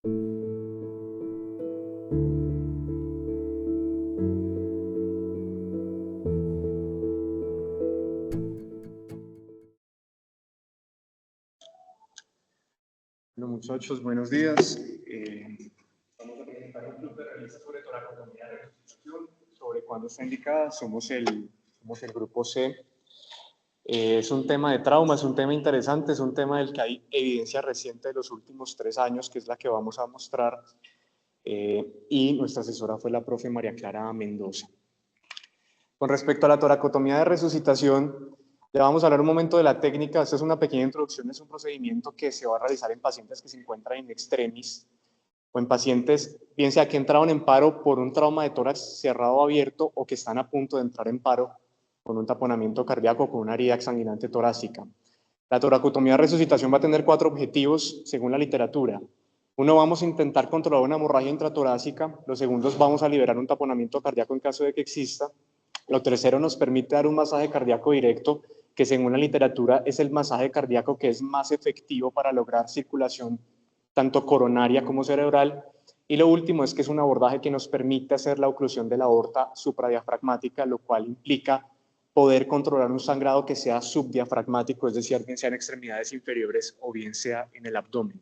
Bueno, muchachos, buenos días. Vamos a presentar un club de revistas sobre toracotomía de resucitación, sobre cuándo está indicada. Somos el grupo C. Es un tema de trauma, es un tema interesante, es un tema del que hay evidencia reciente de los últimos 3 años, que es la que vamos a mostrar. Y nuestra asesora fue la profe María Clara Mendoza. Con respecto a la toracotomía de resucitación, ya vamos a hablar un momento de la técnica. Esta es una pequeña introducción, es un procedimiento que se va a realizar en pacientes que se encuentran in extremis o en pacientes, bien sea que entraron en paro por un trauma de tórax cerrado o abierto o que están a punto de entrar en paro con un taponamiento cardíaco o con una herida exsanguinante torácica. La toracotomía de resucitación va a tener 4 objetivos según la literatura. Uno, vamos a intentar controlar una hemorragia intratorácica. Los segundos, vamos a liberar un taponamiento cardíaco en caso de que exista. Lo tercero, nos permite dar un masaje cardíaco directo, que según la literatura es el masaje cardíaco que es más efectivo para lograr circulación tanto coronaria como cerebral. Y lo último es que es un abordaje que nos permite hacer la oclusión de la aorta supradiafragmática, lo cual implica poder controlar un sangrado que sea subdiafragmático, es decir, bien sea en extremidades inferiores o bien sea en el abdomen.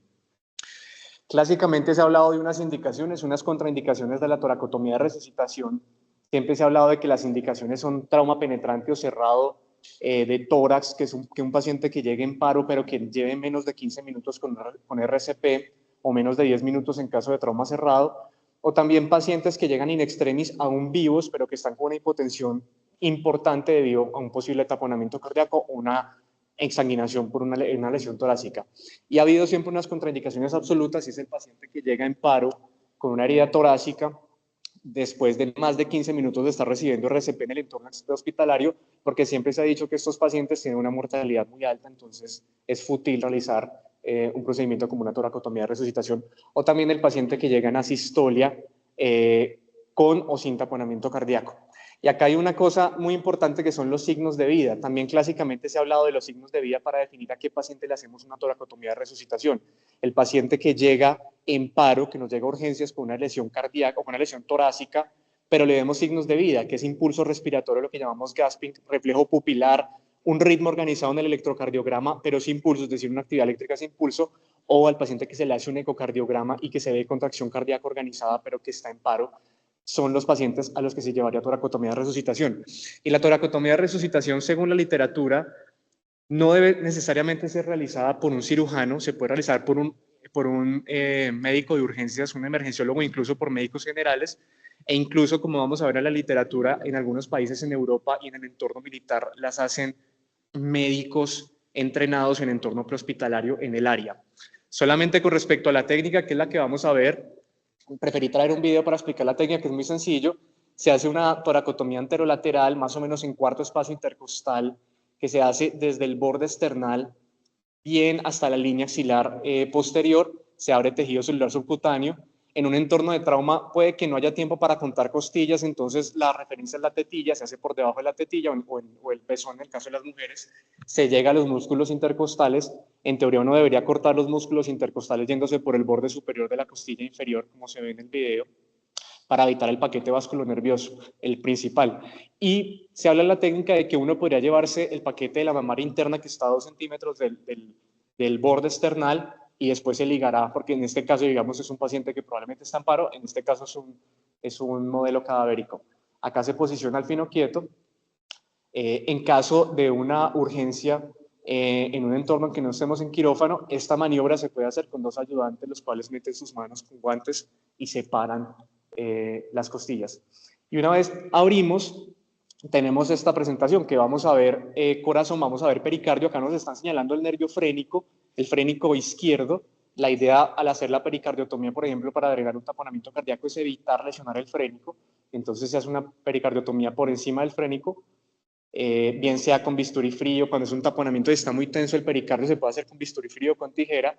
Clásicamente se ha hablado de unas indicaciones, unas contraindicaciones de la toracotomía de resucitación. Siempre se ha hablado de que las indicaciones son trauma penetrante o cerrado de tórax, que un paciente que llegue en paro, pero que lleve menos de 15 minutos con RCP o menos de 10 minutos en caso de trauma cerrado, o también pacientes que llegan in extremis aún vivos, pero que están con una hipotensión importante debido a un posible taponamiento cardíaco o una exsanguinación por una lesión torácica. Y ha habido siempre unas contraindicaciones absolutas, y es el paciente que llega en paro con una herida torácica después de más de 15 minutos de estar recibiendo RCP en el entorno hospitalario, porque siempre se ha dicho que estos pacientes tienen una mortalidad muy alta, entonces es fútil realizar un procedimiento como una toracotomía de resucitación. O también el paciente que llega en asistolia con o sin taponamiento cardíaco. Y acá hay una cosa muy importante que son los signos de vida. También clásicamente se ha hablado de los signos de vida para definir a qué paciente le hacemos una toracotomía de resucitación. El paciente que llega en paro, que nos llega a urgencias con una lesión cardíaca o con una lesión torácica, pero le vemos signos de vida, que es impulso respiratorio, lo que llamamos gasping, reflejo pupilar, un ritmo organizado en el electrocardiograma, pero sin pulso, es decir, una actividad eléctrica sin pulso, o al paciente que se le hace un ecocardiograma y que se ve contracción cardíaca organizada, pero que está en paro, son los pacientes a los que se llevaría toracotomía de resucitación. Y la toracotomía de resucitación, según la literatura, no debe necesariamente ser realizada por un cirujano, se puede realizar por un médico de urgencias, un emergenciólogo, incluso por médicos generales, e incluso, como vamos a ver en la literatura, en algunos países en Europa y en el entorno militar las hacen médicos entrenados en entorno prehospitalario en el área. Solamente con respecto a la técnica, que es la que vamos a ver, preferí traer un video para explicar la técnica, que es muy sencillo. Se hace una toracotomía anterolateral, más o menos en cuarto espacio intercostal, que se hace desde el borde external bien hasta la línea axilar posterior. Se abre tejido celular subcutáneo. En un entorno de trauma puede que no haya tiempo para contar costillas, entonces la referencia es la tetilla, se hace por debajo de la tetilla o el pezón en el caso de las mujeres. Se llega a los músculos intercostales. En teoría uno debería cortar los músculos intercostales yéndose por el borde superior de la costilla inferior, como se ve en el video, para evitar el paquete vasculonervioso, el principal. Y se habla en la técnica de que uno podría llevarse el paquete de la mamaria interna, que está a 2 centímetros del borde external, y después se ligará, porque en este caso, digamos, es un paciente que probablemente está en paro, en este caso es un modelo cadavérico. Acá se posiciona al fino quieto. En caso de una urgencia en un entorno en que no estemos en quirófano, esta maniobra se puede hacer con 2 ayudantes, los cuales meten sus manos con guantes y separan las costillas. Y una vez abrimos, tenemos esta presentación que vamos a ver corazón, vamos a ver pericardio. Acá nos están señalando el nervio frénico, el frénico izquierdo. La idea al hacer la pericardiotomía, por ejemplo, para drenar un taponamiento cardíaco, es evitar lesionar el frénico. Entonces se hace una pericardiotomía por encima del frénico, bien sea con bisturí frío. Cuando es un taponamiento y está muy tenso el pericardio, se puede hacer con bisturí frío o con tijera.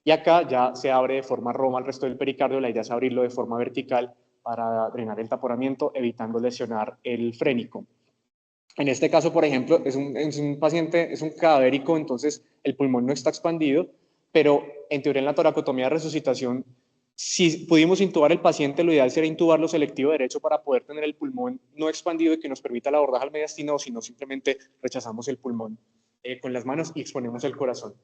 Y acá ya se abre de forma roma el resto del pericardio. La idea es abrirlo de forma vertical para drenar el taponamiento, evitando lesionar el frénico. En este caso, por ejemplo, es un paciente, es un cadavérico, entonces el pulmón no está expandido, pero en teoría en la toracotomía de resucitación Si pudimos intubar el paciente, lo ideal sería intubarlo selectivo derecho para poder tener el pulmón no expandido y que nos permita el abordaje al mediastino, sino simplemente rechazamos el pulmón con las manos y exponemos el corazón.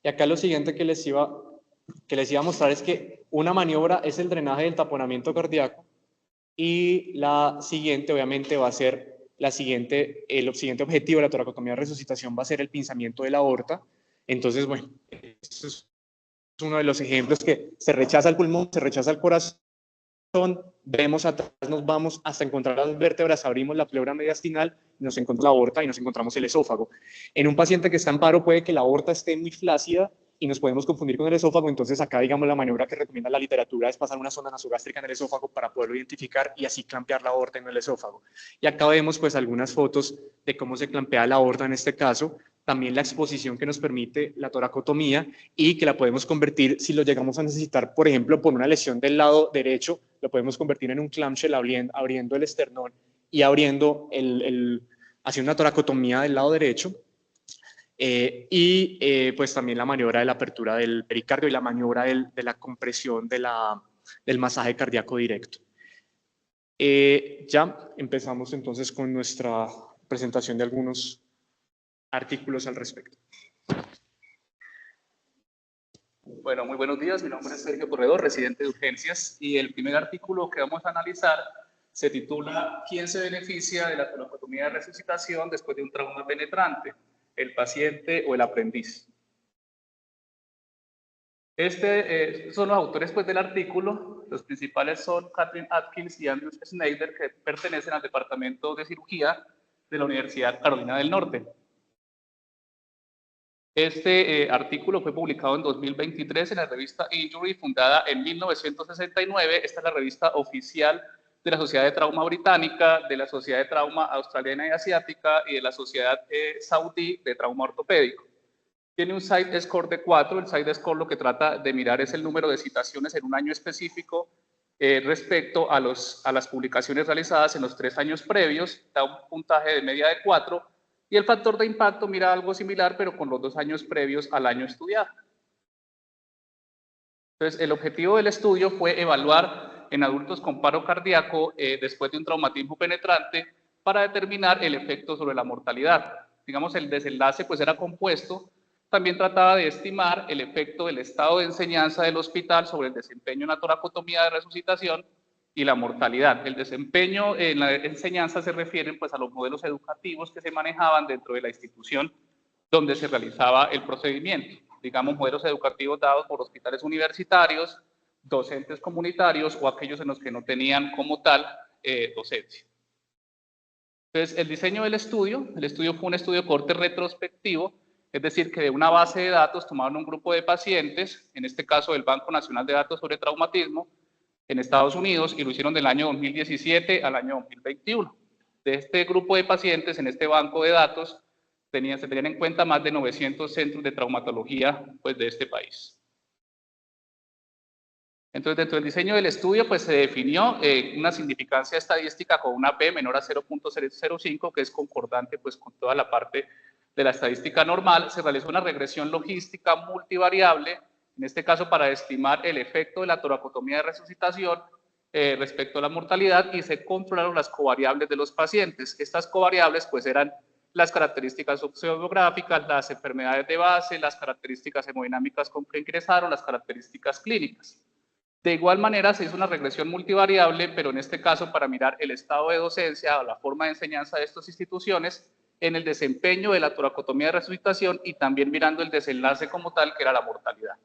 Y acá lo siguiente que les iba a mostrar es que una maniobra es el drenaje del taponamiento cardíaco y la siguiente obviamente va a ser el siguiente objetivo de la toracotomía de resucitación va a ser el pinzamiento de la aorta. Entonces, bueno, esto es uno de los ejemplos que se rechaza el pulmón, se rechaza el corazón, vemos atrás, nos vamos hasta encontrar las vértebras, abrimos la pleura mediastinal, nos encontramos la aorta y nos encontramos el esófago. En un paciente que está en paro puede que la aorta esté muy flácida y nos podemos confundir con el esófago, entonces acá digamos la maniobra que recomienda la literatura es pasar una sonda nasogástrica en el esófago para poderlo identificar y así clampear la aorta en el esófago. Y acá vemos pues algunas fotos de cómo se clampea la aorta en este caso, también la exposición que nos permite la toracotomía y que la podemos convertir, si lo llegamos a necesitar, por ejemplo, por una lesión del lado derecho, lo podemos convertir en un clamshell abriendo el esternón y abriendo haciendo una toracotomía del lado derecho. Pues también la maniobra de la apertura del pericardio y la maniobra de la compresión del masaje cardíaco directo. Ya empezamos entonces con nuestra presentación de algunos artículos al respecto. Bueno, muy buenos días. Mi nombre es Sergio Corredor, residente de urgencias, y el primer artículo que vamos a analizar se titula ¿Quién se beneficia de la toracotomía de resucitación después de un trauma penetrante? ¿El paciente o el aprendiz? Son los autores pues, del artículo. Los principales son Catherine Atkins y Andrew Snyder, que pertenecen al Departamento de Cirugía de la Universidad Carolina del Norte. Este artículo fue publicado en 2023 en la revista Injury, fundada en 1969. Esta es la revista oficial de la Sociedad de Trauma Británica, de la Sociedad de Trauma Australiana y Asiática y de la Sociedad Saudí de Trauma Ortopédico. Tiene un site score de 4. El site score lo que trata de mirar es el número de citaciones en un año específico respecto a las publicaciones realizadas en los 3 años previos. Da un puntaje de media de 4. Y el factor de impacto mira algo similar, pero con los 2 años previos al año estudiado. Entonces, el objetivo del estudio fue evaluar en adultos con paro cardíaco después de un traumatismo penetrante para determinar el efecto sobre la mortalidad. Digamos, el desenlace pues era compuesto. También trataba de estimar el efecto del estado de enseñanza del hospital sobre el desempeño en la toracotomía de resucitación y la mortalidad. El desempeño en la enseñanza se refiere pues, a los modelos educativos que se manejaban dentro de la institución donde se realizaba el procedimiento. Digamos, modelos educativos dados por hospitales universitarios, docentes comunitarios o aquellos en los que no tenían como tal docencia. Entonces, el diseño del estudio fue un estudio de corte retrospectivo, es decir, que de una base de datos tomaron un grupo de pacientes, en este caso del Banco Nacional de Datos sobre Traumatismo, en Estados Unidos, y lo hicieron del año 2017 al año 2021. De este grupo de pacientes, en este banco de datos, se tenían en cuenta más de 900 centros de traumatología pues, de este país. Entonces, dentro del diseño del estudio, pues se definió una significancia estadística con una P menor a 0.005, que es concordante pues, con toda la parte de la estadística normal. Se realizó una regresión logística multivariable, en este caso para estimar el efecto de la toracotomía de resucitación respecto a la mortalidad, y se controlaron las covariables de los pacientes. Estas covariables pues eran las características sociodemográficas, las enfermedades de base, las características hemodinámicas con que ingresaron, las características clínicas. De igual manera se hizo una regresión multivariable, pero en este caso para mirar el estado de docencia o la forma de enseñanza de estas instituciones en el desempeño de la toracotomía de resucitación y también mirando el desenlace como tal, que era la mortalidad.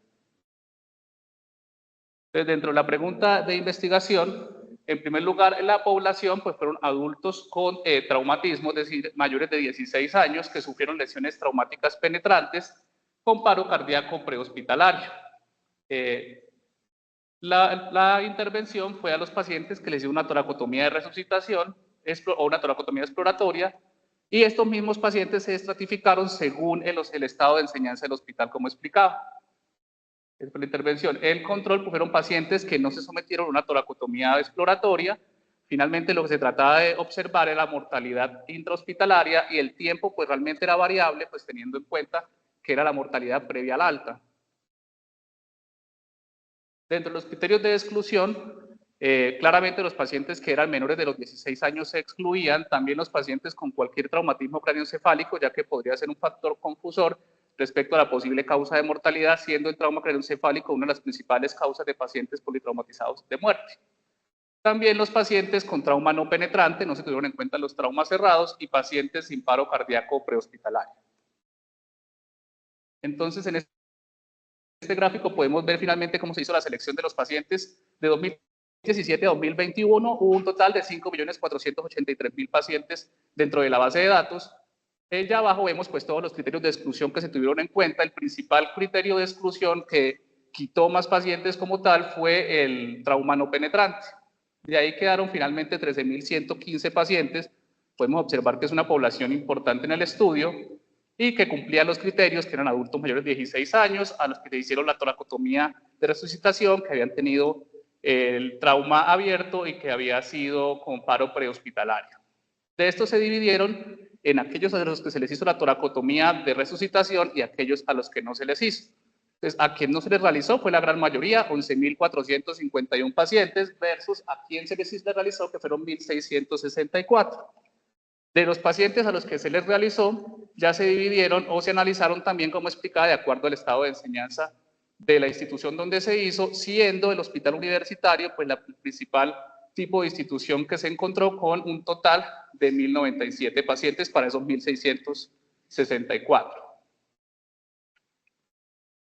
Entonces, dentro de la pregunta de investigación, en primer lugar, en la población pues fueron adultos con traumatismo, es decir, mayores de 16 años que sufrieron lesiones traumáticas penetrantes con paro cardíaco prehospitalario. La intervención fue a los pacientes que les dio una toracotomía de resucitación o una toracotomía exploratoria, y estos mismos pacientes se estratificaron según el estado de enseñanza del hospital, como explicaba. Esa fue la intervención. El control pues, fueron pacientes que no se sometieron a una toracotomía exploratoria. Finalmente lo que se trataba de observar era la mortalidad intrahospitalaria, y el tiempo pues realmente era variable, pues teniendo en cuenta que era la mortalidad previa al alta. Dentro de los criterios de exclusión, claramente los pacientes que eran menores de los 16 años se excluían, también los pacientes con cualquier traumatismo craneoencefálico, ya que podría ser un factor confusor respecto a la posible causa de mortalidad, siendo el trauma craneoencefálico una de las principales causas de pacientes politraumatizados de muerte. También los pacientes con trauma no penetrante, no se tuvieron en cuenta los traumas cerrados, y pacientes sin paro cardíaco prehospitalario. Entonces, en este gráfico podemos ver finalmente cómo se hizo la selección de los pacientes de 2017 a 2021. Hubo un total de 5.483.000 pacientes dentro de la base de datos. Ya abajo vemos pues todos los criterios de exclusión que se tuvieron en cuenta. El principal criterio de exclusión que quitó más pacientes como tal fue el trauma no penetrante. De ahí quedaron finalmente 13.115 pacientes. Podemos observar que es una población importante en el estudio y que cumplían los criterios, que eran adultos mayores de 16 años, a los que se hicieron la toracotomía de resucitación, que habían tenido el trauma abierto y que había sido con paro prehospitalario. De estos se dividieron en aquellos a los que se les hizo la toracotomía de resucitación y aquellos a los que no se les hizo. Entonces, a quien no se les realizó fue la gran mayoría, 11.451 pacientes, versus a quien se les realizó, que fueron 1.664. De los pacientes a los que se les realizó, ya se dividieron o se analizaron también, como explicaba, de acuerdo al estado de enseñanza de la institución donde se hizo, siendo el hospital universitario pues el principal tipo de institución que se encontró, con un total de 1.097 pacientes para esos 1.664.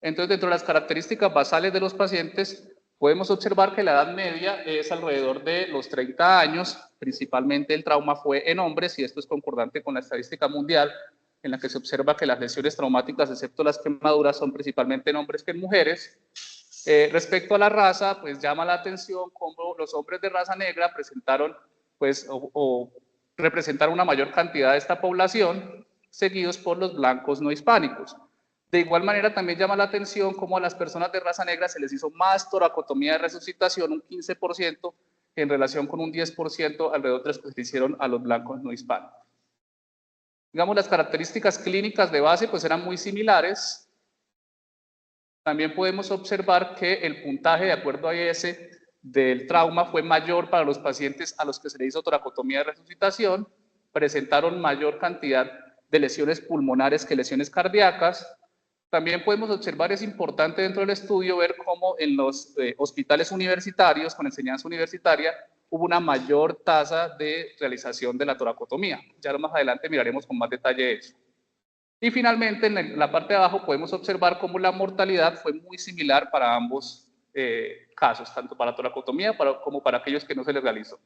Entonces, dentro de las características basales de los pacientes, podemos observar que la edad media es alrededor de los 30 años, principalmente el trauma fue en hombres, y esto es concordante con la estadística mundial, en la que se observa que las lesiones traumáticas, excepto las quemaduras, son principalmente en hombres que en mujeres. Respecto a la raza, pues llama la atención cómo los hombres de raza negra presentaron, pues, o representaron una mayor cantidad de esta población, seguidos por los blancos no hispánicos. De igual manera, también llama la atención cómo a las personas de raza negra se les hizo más toracotomía de resucitación, un 15%, en relación con un 10% alrededor de los que se hicieron a los blancos no hispanos. Digamos, las características clínicas de base pues eran muy similares. También podemos observar que el puntaje de acuerdo a IS del trauma fue mayor para los pacientes a los que se le hizo toracotomía de resucitación, presentaron mayor cantidad de lesiones pulmonares que lesiones cardíacas. También podemos observar, es importante dentro del estudio, ver cómo en los hospitales universitarios con enseñanza universitaria hubo una mayor tasa de realización de la toracotomía. Ya más adelante miraremos con más detalle eso. Y finalmente, en la parte de abajo podemos observar cómo la mortalidad fue muy similar para ambos casos, tanto para toracotomía como para aquellos que no se les realizó.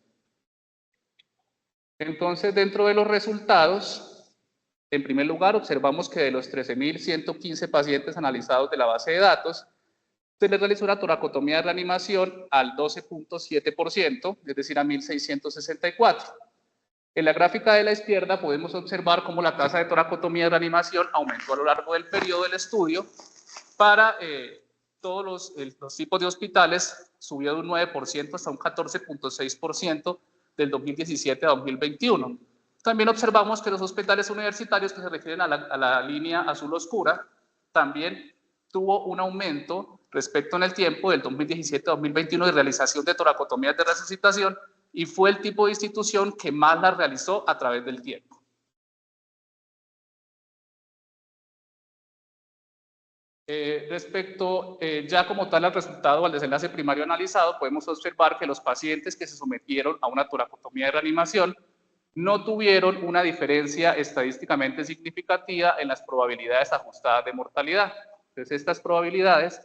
Entonces, dentro de los resultados, en primer lugar, observamos que de los 13.115 pacientes analizados de la base de datos, se les realizó una toracotomía de reanimación al 12.7%, es decir, a 1.664. En la gráfica de la izquierda podemos observar cómo la tasa de toracotomía de reanimación aumentó a lo largo del periodo del estudio. Para todos los tipos de hospitales subió de un 9% hasta un 14.6% del 2017 a 2021. También observamos que los hospitales universitarios que se refieren a la línea azul oscura también tuvo un aumento respecto en el tiempo del 2017 a 2021 de realización de toracotomías de resucitación, y fue el tipo de institución que más las realizó a través del tiempo. Respecto ya como tal al resultado o al desenlace primario analizado, podemos observar que los pacientes que se sometieron a una toracotomía de reanimación no tuvieron una diferencia estadísticamente significativa en las probabilidades ajustadas de mortalidad. Entonces, estas probabilidades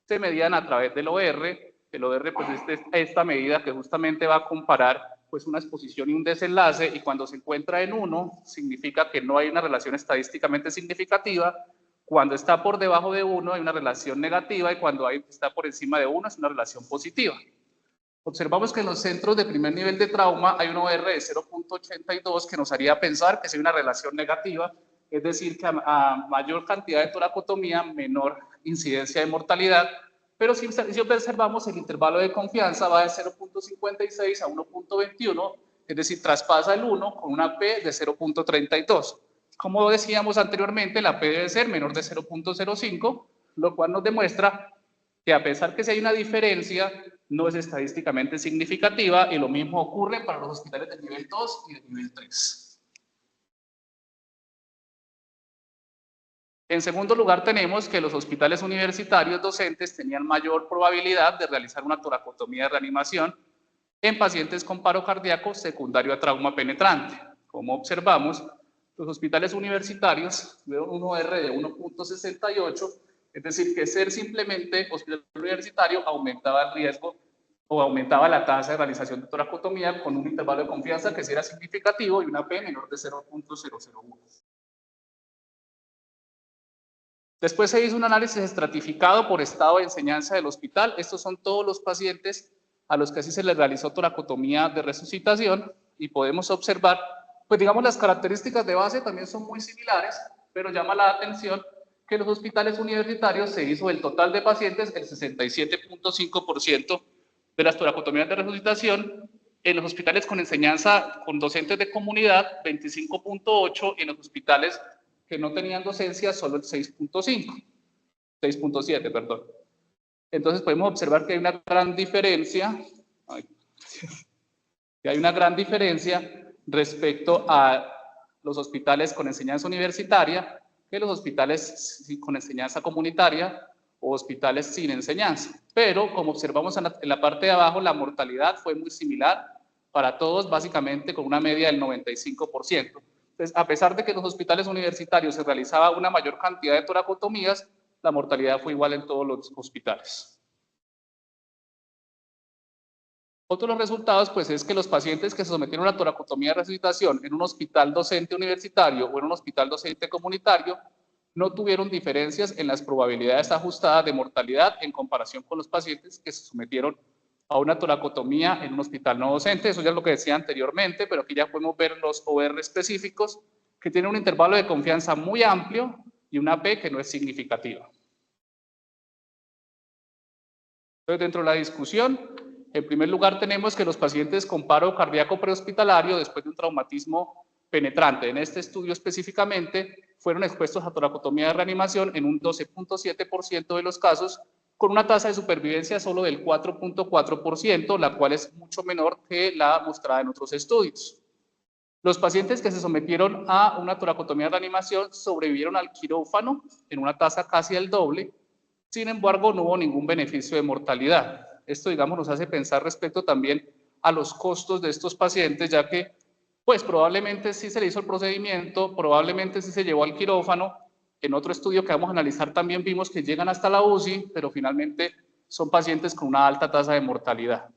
se medían a través del OR. El OR pues es esta medida que justamente va a comparar pues una exposición y un desenlace, y cuando se encuentra en 1 significa que no hay una relación estadísticamente significativa. Cuando está por debajo de 1 hay una relación negativa, y cuando está por encima de 1 es una relación positiva. Observamos que en los centros de primer nivel de trauma hay un OR de 0.82 que nos haría pensar que hay una relación negativa, es decir, que a mayor cantidad de toracotomía, menor incidencia de mortalidad, pero si observamos el intervalo de confianza va de 0.56 a 1.21, es decir, traspasa el 1 con una P de 0.32. Como decíamos anteriormente, la P debe ser menor de 0.05, lo cual nos demuestra que a pesar que si hay una diferencia, no es estadísticamente significativa, y lo mismo ocurre para los hospitales de nivel 2 y de nivel 3. En segundo lugar, tenemos que los hospitales universitarios docentes tenían mayor probabilidad de realizar una toracotomía de reanimación en pacientes con paro cardíaco secundario a trauma penetrante. Como observamos, los hospitales universitarios tuvieron un OR de 1.68, es decir, que ser simplemente hospital universitario aumentaba el riesgo o aumentaba la tasa de realización de toracotomía con un intervalo de confianza que sí era significativo y una P menor de 0.001. Después se hizo un análisis estratificado por estado de enseñanza del hospital. Estos son todos los pacientes a los que así se les realizó toracotomía de resucitación, y podemos observar, pues digamos, las características de base también son muy similares, pero llama la atención que en los hospitales universitarios se hizo el total de pacientes el 67.5% de las toracotomías de resucitación, en los hospitales con enseñanza con docentes de comunidad 25.8%, y en los hospitales que no tenían docencia solo el 6.7, perdón. Entonces podemos observar que hay una gran diferencia, respecto a los hospitales con enseñanza universitaria que los hospitales con enseñanza comunitaria o hospitales sin enseñanza. Pero como observamos en la parte de abajo, la mortalidad fue muy similar para todos, básicamente con una media del 95%. Entonces, a pesar de que en los hospitales universitarios se realizaba una mayor cantidad de toracotomías, la mortalidad fue igual en todos los hospitales. Otro de los resultados, pues, es que los pacientes que se sometieron a toracotomía de resucitación en un hospital docente universitario o en un hospital docente comunitario no tuvieron diferencias en las probabilidades ajustadas de mortalidad en comparación con los pacientes que se sometieron a una toracotomía en un hospital no docente. Eso ya es lo que decía anteriormente, pero aquí ya podemos ver los OR específicos que tienen un intervalo de confianza muy amplio y una P que no es significativa. Entonces, dentro de la discusión, en primer lugar tenemos que los pacientes con paro cardíaco prehospitalario después de un traumatismo penetrante, en este estudio específicamente, fueron expuestos a toracotomía de reanimación en un 12.7% de los casos, con una tasa de supervivencia solo del 4.4%, la cual es mucho menor que la mostrada en otros estudios. Los pacientes que se sometieron a una toracotomía de reanimación sobrevivieron al quirófano en una tasa casi el doble. Sin embargo, no hubo ningún beneficio de mortalidad. Esto, digamos, nos hace pensar respecto también a los costos de estos pacientes, ya que, pues, probablemente sí se le hizo el procedimiento, probablemente sí se llevó al quirófano. En otro estudio que vamos a analizar también vimos que llegan hasta la UCI, pero finalmente son pacientes con una alta tasa de mortalidad.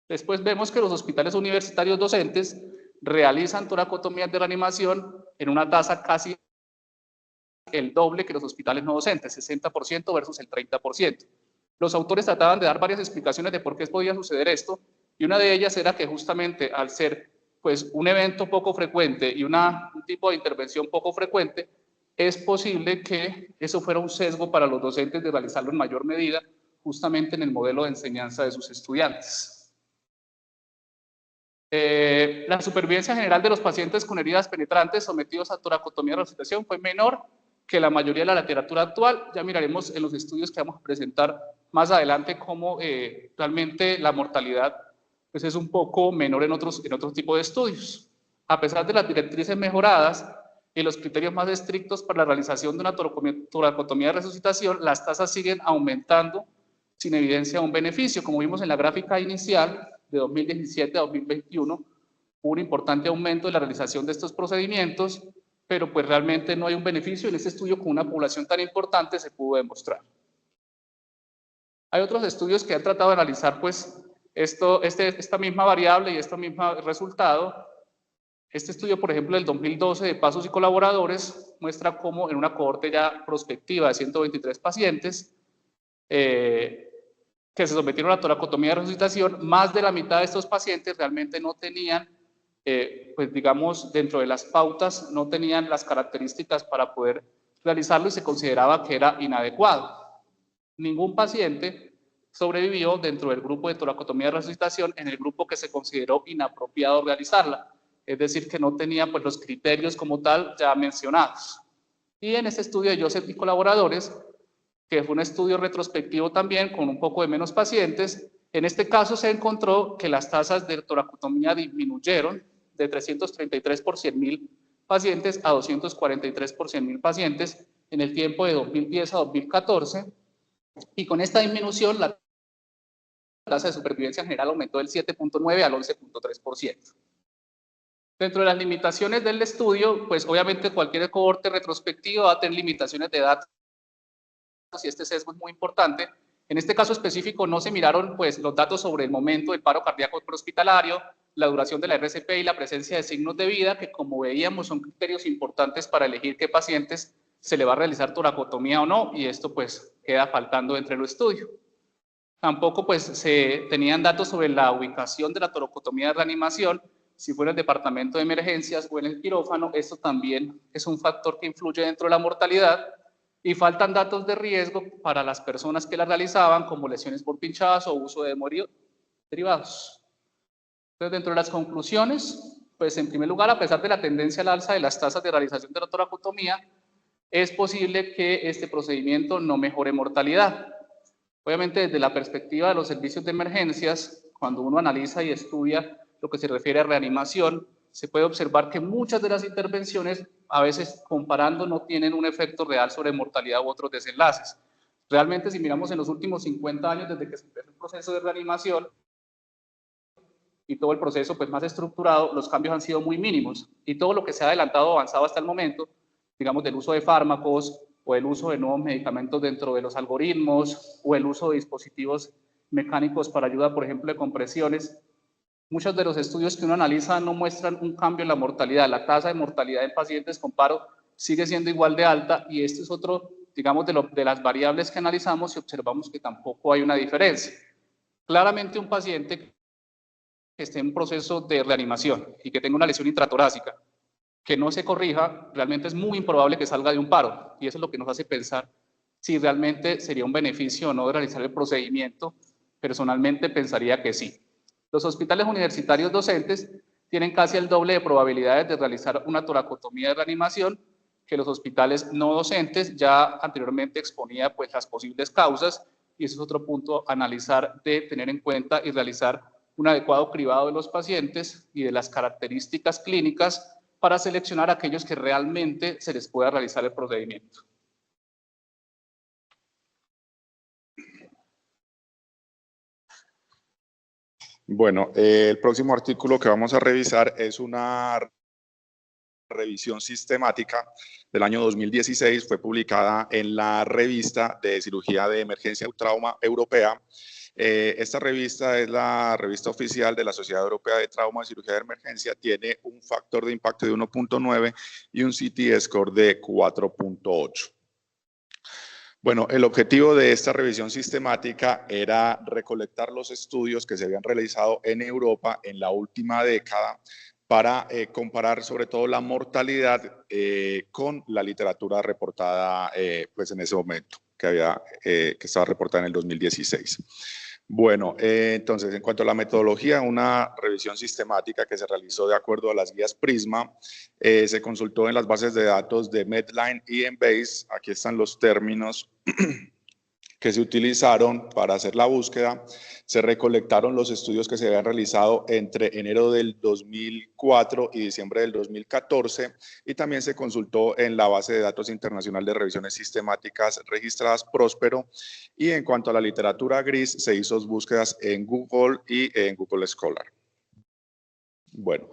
Después vemos que los hospitales universitarios docentes realizan toracotomías de reanimación en una tasa casi el doble que los hospitales no docentes, 60% versus el 30%. Los autores trataban de dar varias explicaciones de por qué podía suceder esto, y una de ellas era que justamente al ser, pues, un evento poco frecuente y un tipo de intervención poco frecuente, es posible que eso fuera un sesgo para los docentes de realizarlo en mayor medida, justamente en el modelo de enseñanza de sus estudiantes. La supervivencia general de los pacientes con heridas penetrantes sometidos a toracotomía de resucitación fue menor que la mayoría de la literatura actual. Ya miraremos en los estudios que vamos a presentar más adelante cómo realmente la mortalidad, pues, es un poco menor en otros tipos de estudios. A pesar de las directrices mejoradas y los criterios más estrictos para la realización de una toracotomía de resucitación, las tasas siguen aumentando sin evidencia de un beneficio. Como vimos en la gráfica inicial, de 2017 a 2021, hubo un importante aumento de la realización de estos procedimientos, pero pues realmente no hay un beneficio. En este estudio, con una población tan importante, se pudo demostrar. Hay otros estudios que han tratado de analizar, pues, esta misma variable y este mismo resultado. Este estudio, por ejemplo, del 2012 de Pasos y colaboradores, muestra cómo en una cohorte ya prospectiva de 123 pacientes, que se sometieron a toracotomía de resucitación, más de la mitad de estos pacientes realmente no tenían, pues digamos, dentro de las pautas, no tenían las características para poder realizarlo y se consideraba que era inadecuado. Ningún paciente sobrevivió dentro del grupo de toracotomía de resucitación en el grupo que se consideró inapropiado realizarla, es decir, que no tenía, pues, los criterios como tal ya mencionados. Y en este estudio de Joseph y colaboradores, que fue un estudio retrospectivo también con un poco de menos pacientes. En este caso se encontró que las tasas de toracotomía disminuyeron de 333 por 100.000 pacientes a 243 por 100.000 pacientes en el tiempo de 2010 a 2014, y con esta disminución la tasa de supervivencia en general aumentó del 7.9 al 11.3%. Dentro de las limitaciones del estudio, pues obviamente cualquier cohorte retrospectivo va a tener limitaciones de datos y este sesgo es muy importante. En este caso específico no se miraron pues, los datos sobre el momento del paro cardíaco prehospitalario, la duración de la RCP y la presencia de signos de vida, que como veíamos son criterios importantes para elegir qué pacientes se le va a realizar toracotomía o no, y esto pues queda faltando entre el estudio. Tampoco pues se tenían datos sobre la ubicación de la toracotomía de reanimación, si fuera en el departamento de emergencias o en el quirófano. Esto también es un factor que influye dentro de la mortalidad, y faltan datos de riesgo para las personas que la realizaban, como lesiones por pinchazo o uso de derivados. Entonces, dentro de las conclusiones, pues en primer lugar, a pesar de la tendencia al alza de las tasas de realización de la toracotomía, es posible que este procedimiento no mejore mortalidad. Obviamente, desde la perspectiva de los servicios de emergencias, cuando uno analiza y estudia lo que se refiere a reanimación, se puede observar que muchas de las intervenciones, a veces comparando, no tienen un efecto real sobre mortalidad u otros desenlaces. Realmente, si miramos en los últimos 50 años, desde que se empezó el proceso de reanimación y todo el proceso pues, más estructurado, los cambios han sido muy mínimos, y todo lo que se ha adelantado o avanzado hasta el momento, digamos del uso de fármacos o el uso de nuevos medicamentos dentro de los algoritmos o el uso de dispositivos mecánicos para ayuda, por ejemplo, de compresiones, muchos de los estudios que uno analiza no muestran un cambio en la mortalidad. La tasa de mortalidad en pacientes con paro sigue siendo igual de alta, y esto es otro, digamos, de las variables que analizamos y observamos que tampoco hay una diferencia. Claramente un paciente que esté en proceso de reanimación y que tenga una lesión intratorácica que no se corrija, realmente es muy improbable que salga de un paro, y eso es lo que nos hace pensar si realmente sería un beneficio o no de realizar el procedimiento. Personalmente pensaría que sí. Los hospitales universitarios docentes tienen casi el doble de probabilidades de realizar una toracotomía de reanimación que los hospitales no docentes. Ya anteriormente exponía pues las posibles causas, y ese es otro punto a analizar, de tener en cuenta y realizar un adecuado cribado de los pacientes y de las características clínicas para seleccionar a aquellos que realmente se les pueda realizar el procedimiento. Bueno, el próximo artículo que vamos a revisar es una revisión sistemática del año 2016, fue publicada en la revista de cirugía de emergencia y trauma europea. Esta revista es la revista oficial de la Sociedad Europea de Trauma y Cirugía de Emergencia, tiene un factor de impacto de 1.9 y un CT score de 4.8. Bueno, el objetivo de esta revisión sistemática era recolectar los estudios que se habían realizado en Europa en la última década para comparar sobre todo la mortalidad con la literatura reportada pues en ese momento, que estaba reportada en el 2016. Bueno, entonces, en cuanto a la metodología, una revisión sistemática que se realizó de acuerdo a las guías PRISMA, se consultó en las bases de datos de Medline y Embase. Aquí están los términos que se utilizaron para hacer la búsqueda. Se recolectaron los estudios que se habían realizado entre enero del 2004 y diciembre del 2014, y también se consultó en la base de datos internacional de revisiones sistemáticas registradas Próspero, y en cuanto a la literatura gris, se hizo búsquedas en Google y en Google Scholar. Bueno,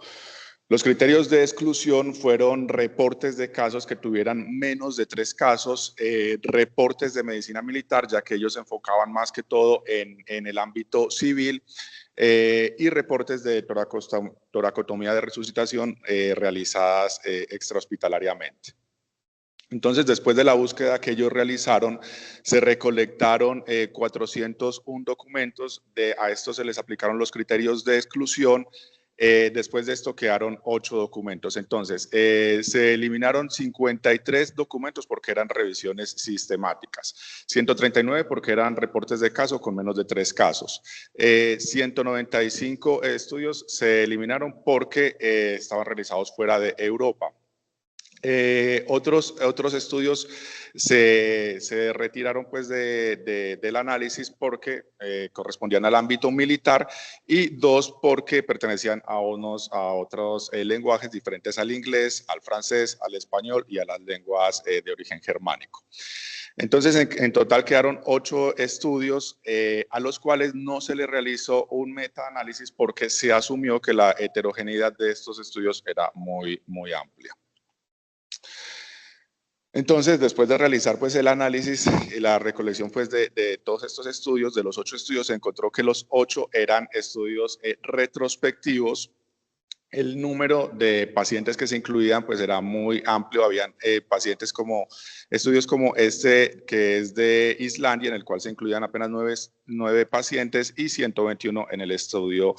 los criterios de exclusión fueron reportes de casos que tuvieran menos de 3 casos, reportes de medicina militar, ya que ellos se enfocaban más que todo en el ámbito civil, y reportes de toracotomía de resucitación realizadas extrahospitalariamente. Entonces, después de la búsqueda que ellos realizaron, se recolectaron 401 documentos. A estos se les aplicaron los criterios de exclusión. Después de esto quedaron 8 documentos. Entonces, se eliminaron 53 documentos porque eran revisiones sistemáticas, 139 porque eran reportes de caso con menos de 3 casos, 195 estudios se eliminaron porque estaban realizados fuera de Europa. Otros estudios se retiraron pues del análisis porque correspondían al ámbito militar y dos porque pertenecían a otros lenguajes diferentes al inglés, al francés, al español y a las lenguas de origen germánico. Entonces, en total quedaron 8 estudios a los cuales no se le realizó un metaanálisis porque se asumió que la heterogeneidad de estos estudios era muy amplia. Entonces, después de realizar pues, el análisis y la recolección pues, de todos estos estudios, de los 8 estudios, se encontró que los 8 eran estudios retrospectivos. El número de pacientes que se incluían pues era muy amplio, habían estudios como este que es de Islandia, en el cual se incluían apenas 9 pacientes y 121 en el estudio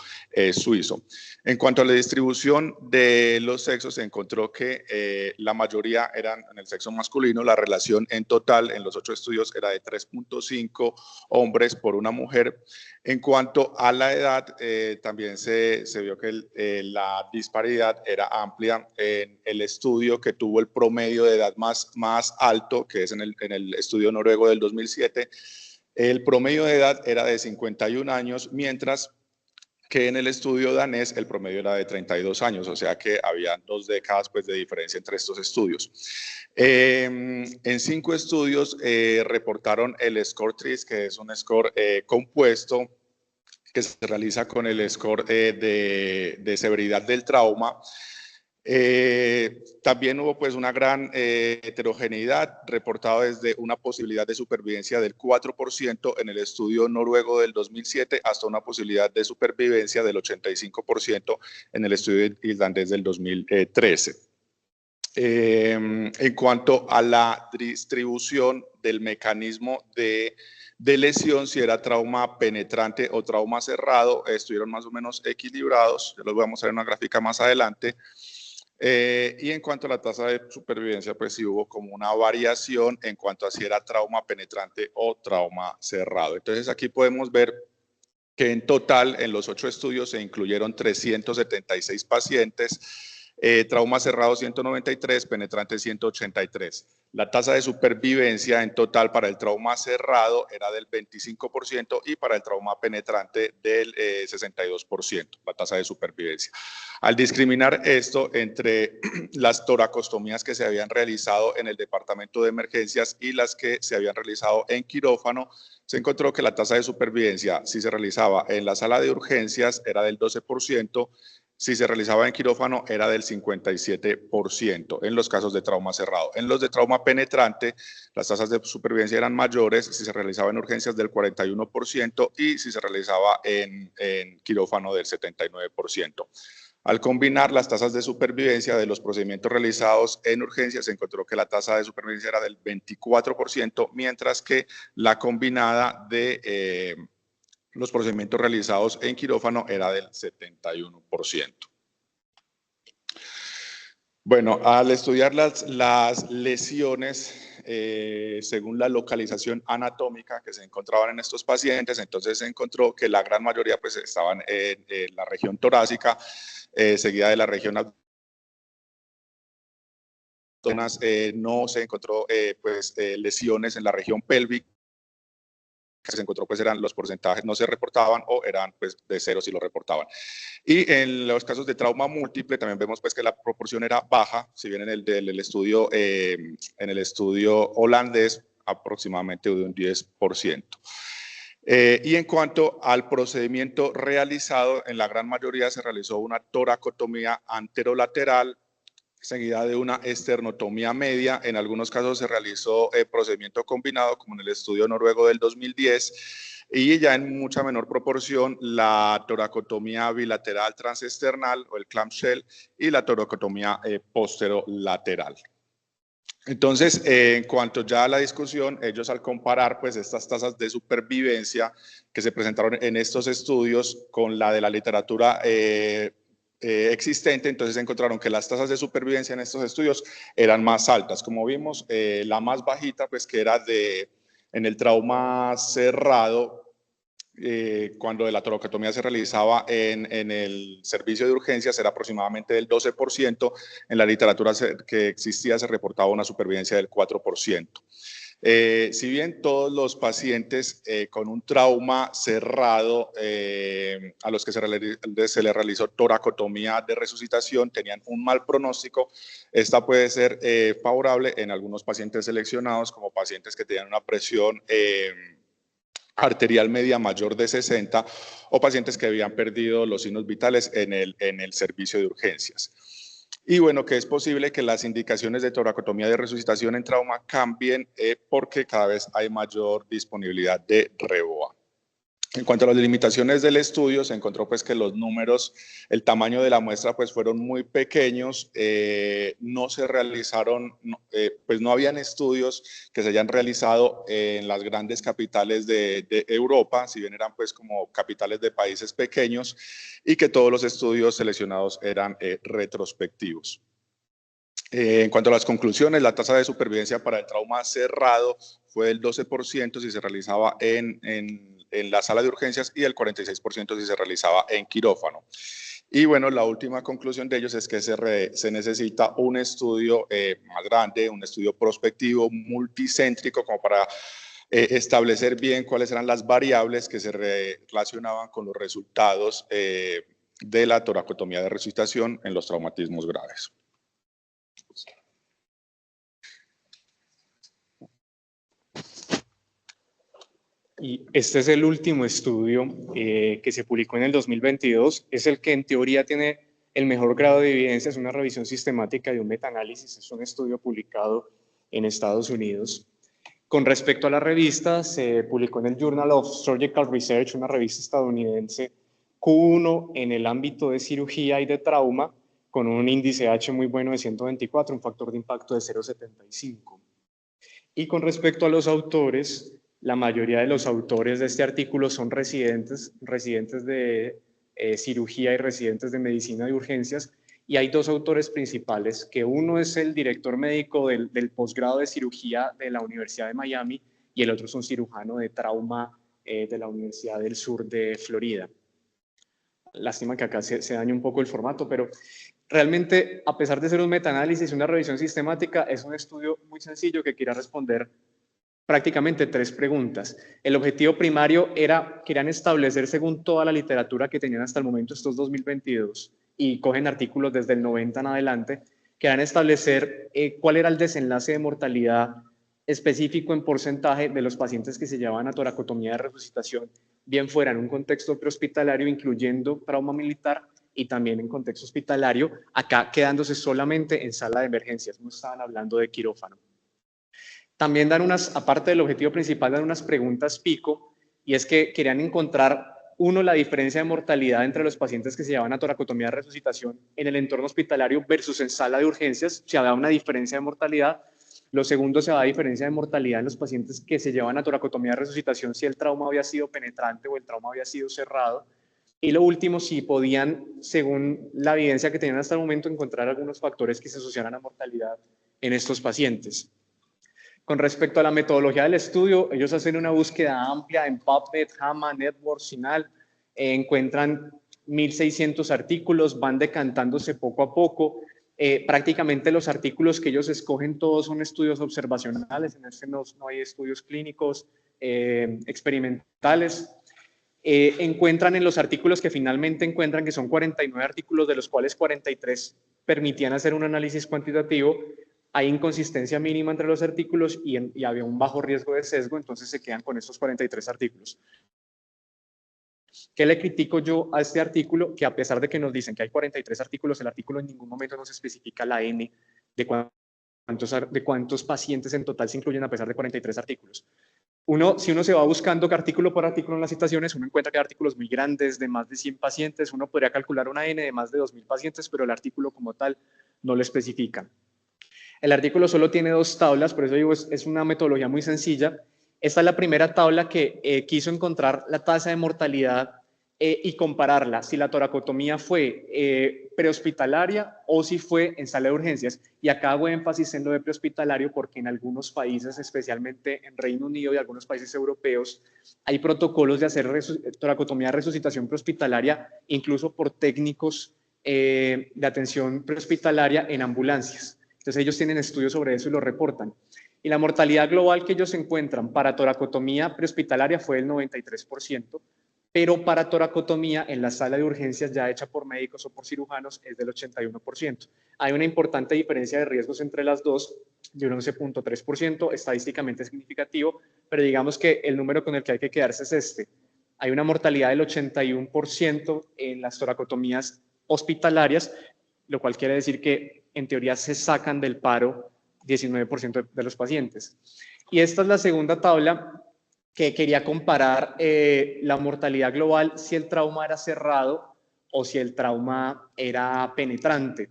suizo. En cuanto a la distribución de los sexos, se encontró que la mayoría eran en el sexo masculino. La relación en total en los 8 estudios era de 3.5 hombres por una mujer. En cuanto a la edad, también se vio que la disparidad era amplia. En el estudio que tuvo el promedio de edad más alto, que es en el estudio noruego del 2007, el promedio de edad era de 51 años, mientras que en el estudio danés el promedio era de 32 años, o sea que había 2 décadas pues, de diferencia entre estos estudios. En 5 estudios reportaron el score TRIS, que es un score compuesto que se realiza con el score de severidad del trauma. También hubo pues una gran heterogeneidad, reportado desde una posibilidad de supervivencia del 4% en el estudio noruego del 2007 hasta una posibilidad de supervivencia del 85% en el estudio islandés del 2013. En cuanto a la distribución del mecanismo de lesión, si era trauma penetrante o trauma cerrado, estuvieron más o menos equilibrados. Ya los voy a mostrar en una gráfica más adelante. Y en cuanto a la tasa de supervivencia, pues sí hubo como una variación en cuanto a si era trauma penetrante o trauma cerrado. Entonces aquí podemos ver que en total en los 8 estudios se incluyeron 376 pacientes, trauma cerrado 193, penetrante 183. La tasa de supervivencia en total para el trauma cerrado era del 25% y para el trauma penetrante del 62%, la tasa de supervivencia. Al discriminar esto entre las toracostomías que se habían realizado en el departamento de emergencias y las que se habían realizado en quirófano, se encontró que la tasa de supervivencia, si se realizaba en la sala de urgencias, era del 12%, si se realizaba en quirófano era del 57% en los casos de trauma cerrado. En los de trauma penetrante, las tasas de supervivencia eran mayores si se realizaba en urgencias del 41% y si se realizaba en quirófano del 79%. Al combinar las tasas de supervivencia de los procedimientos realizados en urgencias, se encontró que la tasa de supervivencia era del 24%, mientras que la combinada de los procedimientos realizados en quirófano era del 71%. Bueno, al estudiar las lesiones según la localización anatómica que se encontraban en estos pacientes, entonces se encontró que la gran mayoría pues, estaban en la región torácica, seguida de la región abdominal. No se encontró lesiones en la región pélvica. Que se encontró pues eran los porcentajes no se reportaban o eran pues de cero si lo reportaban. Y en los casos de trauma múltiple también vemos pues que la proporción era baja, si bien en el estudio holandés aproximadamente de un 10%. Y en cuanto al procedimiento realizado, en la gran mayoría se realizó una toracotomía anterolateral seguida de una esternotomía media. En algunos casos se realizó procedimiento combinado, como en el estudio noruego del 2010, y ya en mucha menor proporción la toracotomía bilateral transesternal o el clamshell y la toracotomía posterolateral. Entonces, en cuanto ya a la discusión, ellos al comparar pues estas tasas de supervivencia que se presentaron en estos estudios con la de la literatura existente, entonces encontraron que las tasas de supervivencia en estos estudios eran más altas. Como vimos, la más bajita, pues que era en el trauma cerrado, cuando la toracotomía se realizaba en el servicio de urgencias era aproximadamente del 12%, en la literatura que existía se reportaba una supervivencia del 4%. Si bien todos los pacientes con un trauma cerrado a los que se les realizó toracotomía de resucitación tenían un mal pronóstico, esta puede ser favorable en algunos pacientes seleccionados como pacientes que tenían una presión arterial media mayor de 60 o pacientes que habían perdido los signos vitales en el servicio de urgencias. Y bueno, que es posible que las indicaciones de toracotomía de resucitación en trauma cambien porque cada vez hay mayor disponibilidad de REBOA. En cuanto a las limitaciones del estudio, se encontró pues que los números, el tamaño de la muestra pues fueron muy pequeños, no se realizaron, pues no habían estudios que se hayan realizado en las grandes capitales de Europa, si bien eran pues como capitales de países pequeños, y que todos los estudios seleccionados eran retrospectivos. En cuanto a las conclusiones, la tasa de supervivencia para el trauma cerrado fue del 12% si se realizaba en la sala de urgencias y el 46% si se realizaba en quirófano. Y bueno, la última conclusión de ellos es que se necesita un estudio más grande, un estudio prospectivo, multicéntrico, como para establecer bien cuáles eran las variables que se relacionaban con los resultados de la toracotomía de resucitación en los traumatismos graves. Y este es el último estudio que se publicó en el 2022, es el que en teoría tiene el mejor grado de evidencia, es una revisión sistemática de un metaanálisis, es un estudio publicado en Estados Unidos. Con respecto a la revista, se publicó en el Journal of Surgical Research, una revista estadounidense, Q1 en el ámbito de cirugía y de trauma, con un índice H muy bueno de 124, un factor de impacto de 0,75. Y con respecto a los autores, la mayoría de los autores de este artículo son residentes de cirugía y residentes de medicina de urgencias, y hay dos autores principales, que uno es el director médico del posgrado de cirugía de la Universidad de Miami y el otro es un cirujano de trauma de la Universidad del Sur de Florida. Lástima que acá se dañe un poco el formato, pero realmente, a pesar de ser un metaanálisis, una revisión sistemática, es un estudio muy sencillo que quiera responder prácticamente 3 preguntas. El objetivo primario era, querían establecer según toda la literatura que tenían hasta el momento, estos 2022, y cogen artículos desde el 90 en adelante, querían establecer cuál era el desenlace de mortalidad específico en porcentaje de los pacientes que se llevaban a toracotomía de resucitación, bien fuera en un contexto prehospitalario, incluyendo trauma militar, y también en contexto hospitalario, acá quedándose solamente en sala de emergencias, no estaban hablando de quirófano. También dan aparte del objetivo principal, dan unas preguntas pico, y es que querían encontrar, uno, la diferencia de mortalidad entre los pacientes que se llevaban a toracotomía de resucitación en el entorno hospitalario versus en sala de urgencias, si había una diferencia de mortalidad. Lo segundo, se da diferencia de mortalidad en los pacientes que se llevan a toracotomía de resucitación si el trauma había sido penetrante o el trauma había sido cerrado. Y lo último, si podían, según la evidencia que tenían hasta el momento, encontrar algunos factores que se asociaran a mortalidad en estos pacientes. Con respecto a la metodología del estudio, ellos hacen una búsqueda amplia en PubMed, JAMA, Network, CINAHL, encuentran 1.600 artículos, van decantándose poco a poco. Prácticamente los artículos que ellos escogen todos son estudios observacionales, en este no hay estudios clínicos experimentales. Encuentran en los artículos que finalmente encuentran, que son 49 artículos, de los cuales 43 permitían hacer un análisis cuantitativo, hay inconsistencia mínima entre los artículos y había un bajo riesgo de sesgo, entonces se quedan con estos 43 artículos. ¿Qué le critico yo a este artículo? Que a pesar de que nos dicen que hay 43 artículos, el artículo en ningún momento nos especifica la N de cuántos pacientes en total se incluyen a pesar de 43 artículos. Si uno se va buscando artículo por artículo en las citaciones, uno encuentra que hay artículos muy grandes de más de 100 pacientes, uno podría calcular una N de más de 2.000 pacientes, pero el artículo como tal no lo especifica. El artículo solo tiene 2 tablas, por eso digo, es una metodología muy sencilla. Esta es la primera tabla que quiso encontrar la tasa de mortalidad y compararla, si la toracotomía fue prehospitalaria o si fue en sala de urgencias. Y acá hago énfasis en lo de prehospitalario porque en algunos países, especialmente en Reino Unido y algunos países europeos, hay protocolos de hacer toracotomía de resucitación prehospitalaria, incluso por técnicos de atención prehospitalaria en ambulancias. Entonces ellos tienen estudios sobre eso y lo reportan. Y la mortalidad global que ellos encuentran para toracotomía prehospitalaria fue del 93%, pero para toracotomía en la sala de urgencias ya hecha por médicos o por cirujanos es del 81%. Hay una importante diferencia de riesgos entre las dos, de un 11.3%, estadísticamente significativo, pero digamos que el número con el que hay que quedarse es este. Hay una mortalidad del 81% en las toracotomías hospitalarias, lo cual quiere decir que en teoría se sacan del paro 19% de los pacientes. Y esta es la segunda tabla que quería comparar la mortalidad global, si el trauma era cerrado o si el trauma era penetrante.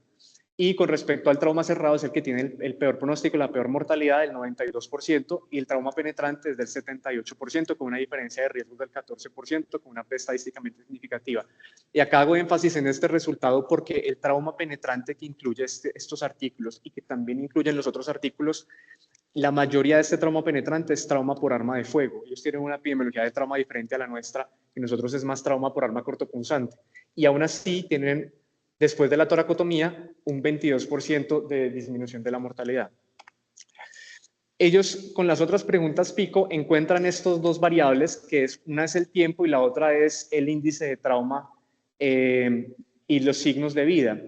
Y con respecto al trauma cerrado es el que tiene el peor pronóstico, la peor mortalidad del 92%, y el trauma penetrante es del 78%, con una diferencia de riesgos del 14%, con una P estadísticamente significativa. Y acá hago énfasis en este resultado porque el trauma penetrante que incluye estos artículos y que también incluyen los otros artículos, la mayoría de este trauma penetrante es trauma por arma de fuego. Ellos tienen una epidemiología de trauma diferente a la nuestra, y nosotros es más trauma por arma cortopunzante. Y aún así tienen, después de la toracotomía, un 22% de disminución de la mortalidad. Ellos, con las otras preguntas pico, encuentran estos dos variables, que es, una es el tiempo y la otra es el índice de trauma y los signos de vida.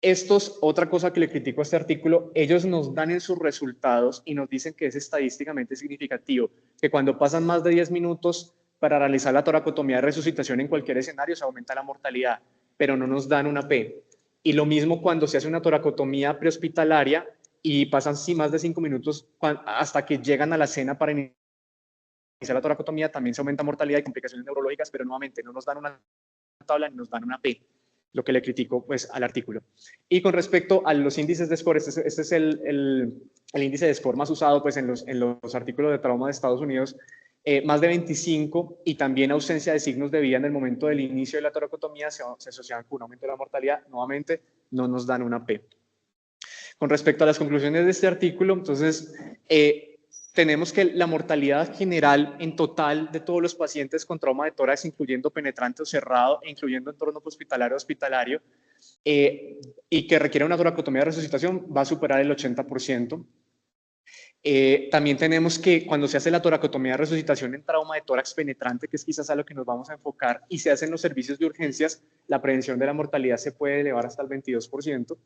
Estos, otra cosa que le critico a este artículo, ellos nos dan en sus resultados y nos dicen que es estadísticamente significativo, que cuando pasan más de 10 minutos para realizar la toracotomía de resucitación en cualquier escenario se aumenta la mortalidad, pero no nos dan una P. Y lo mismo cuando se hace una toracotomía prehospitalaria y pasan más de 5 minutos hasta que llegan a la cena para iniciar la toracotomía, también se aumenta mortalidad y complicaciones neurológicas, pero nuevamente no nos dan una tabla ni nos dan una P, lo que le critico pues al artículo. Y con respecto a los índices de score, este es el índice de score más usado pues en los artículos de trauma de Estados Unidos, más de 25, y también ausencia de signos de vida en el momento del inicio de la toracotomía se asocian con un aumento de la mortalidad. Nuevamente no nos dan una P. Con respecto a las conclusiones de este artículo, entonces, tenemos que la mortalidad general en total de todos los pacientes con trauma de tórax, incluyendo penetrante o cerrado, e incluyendo entorno hospitalario, y que requiere una toracotomía de resucitación, va a superar el 80%. También tenemos que cuando se hace la toracotomía de resucitación en trauma de tórax penetrante, que es quizás a lo que nos vamos a enfocar, y se hace en los servicios de urgencias, la prevención de la mortalidad se puede elevar hasta el 22%.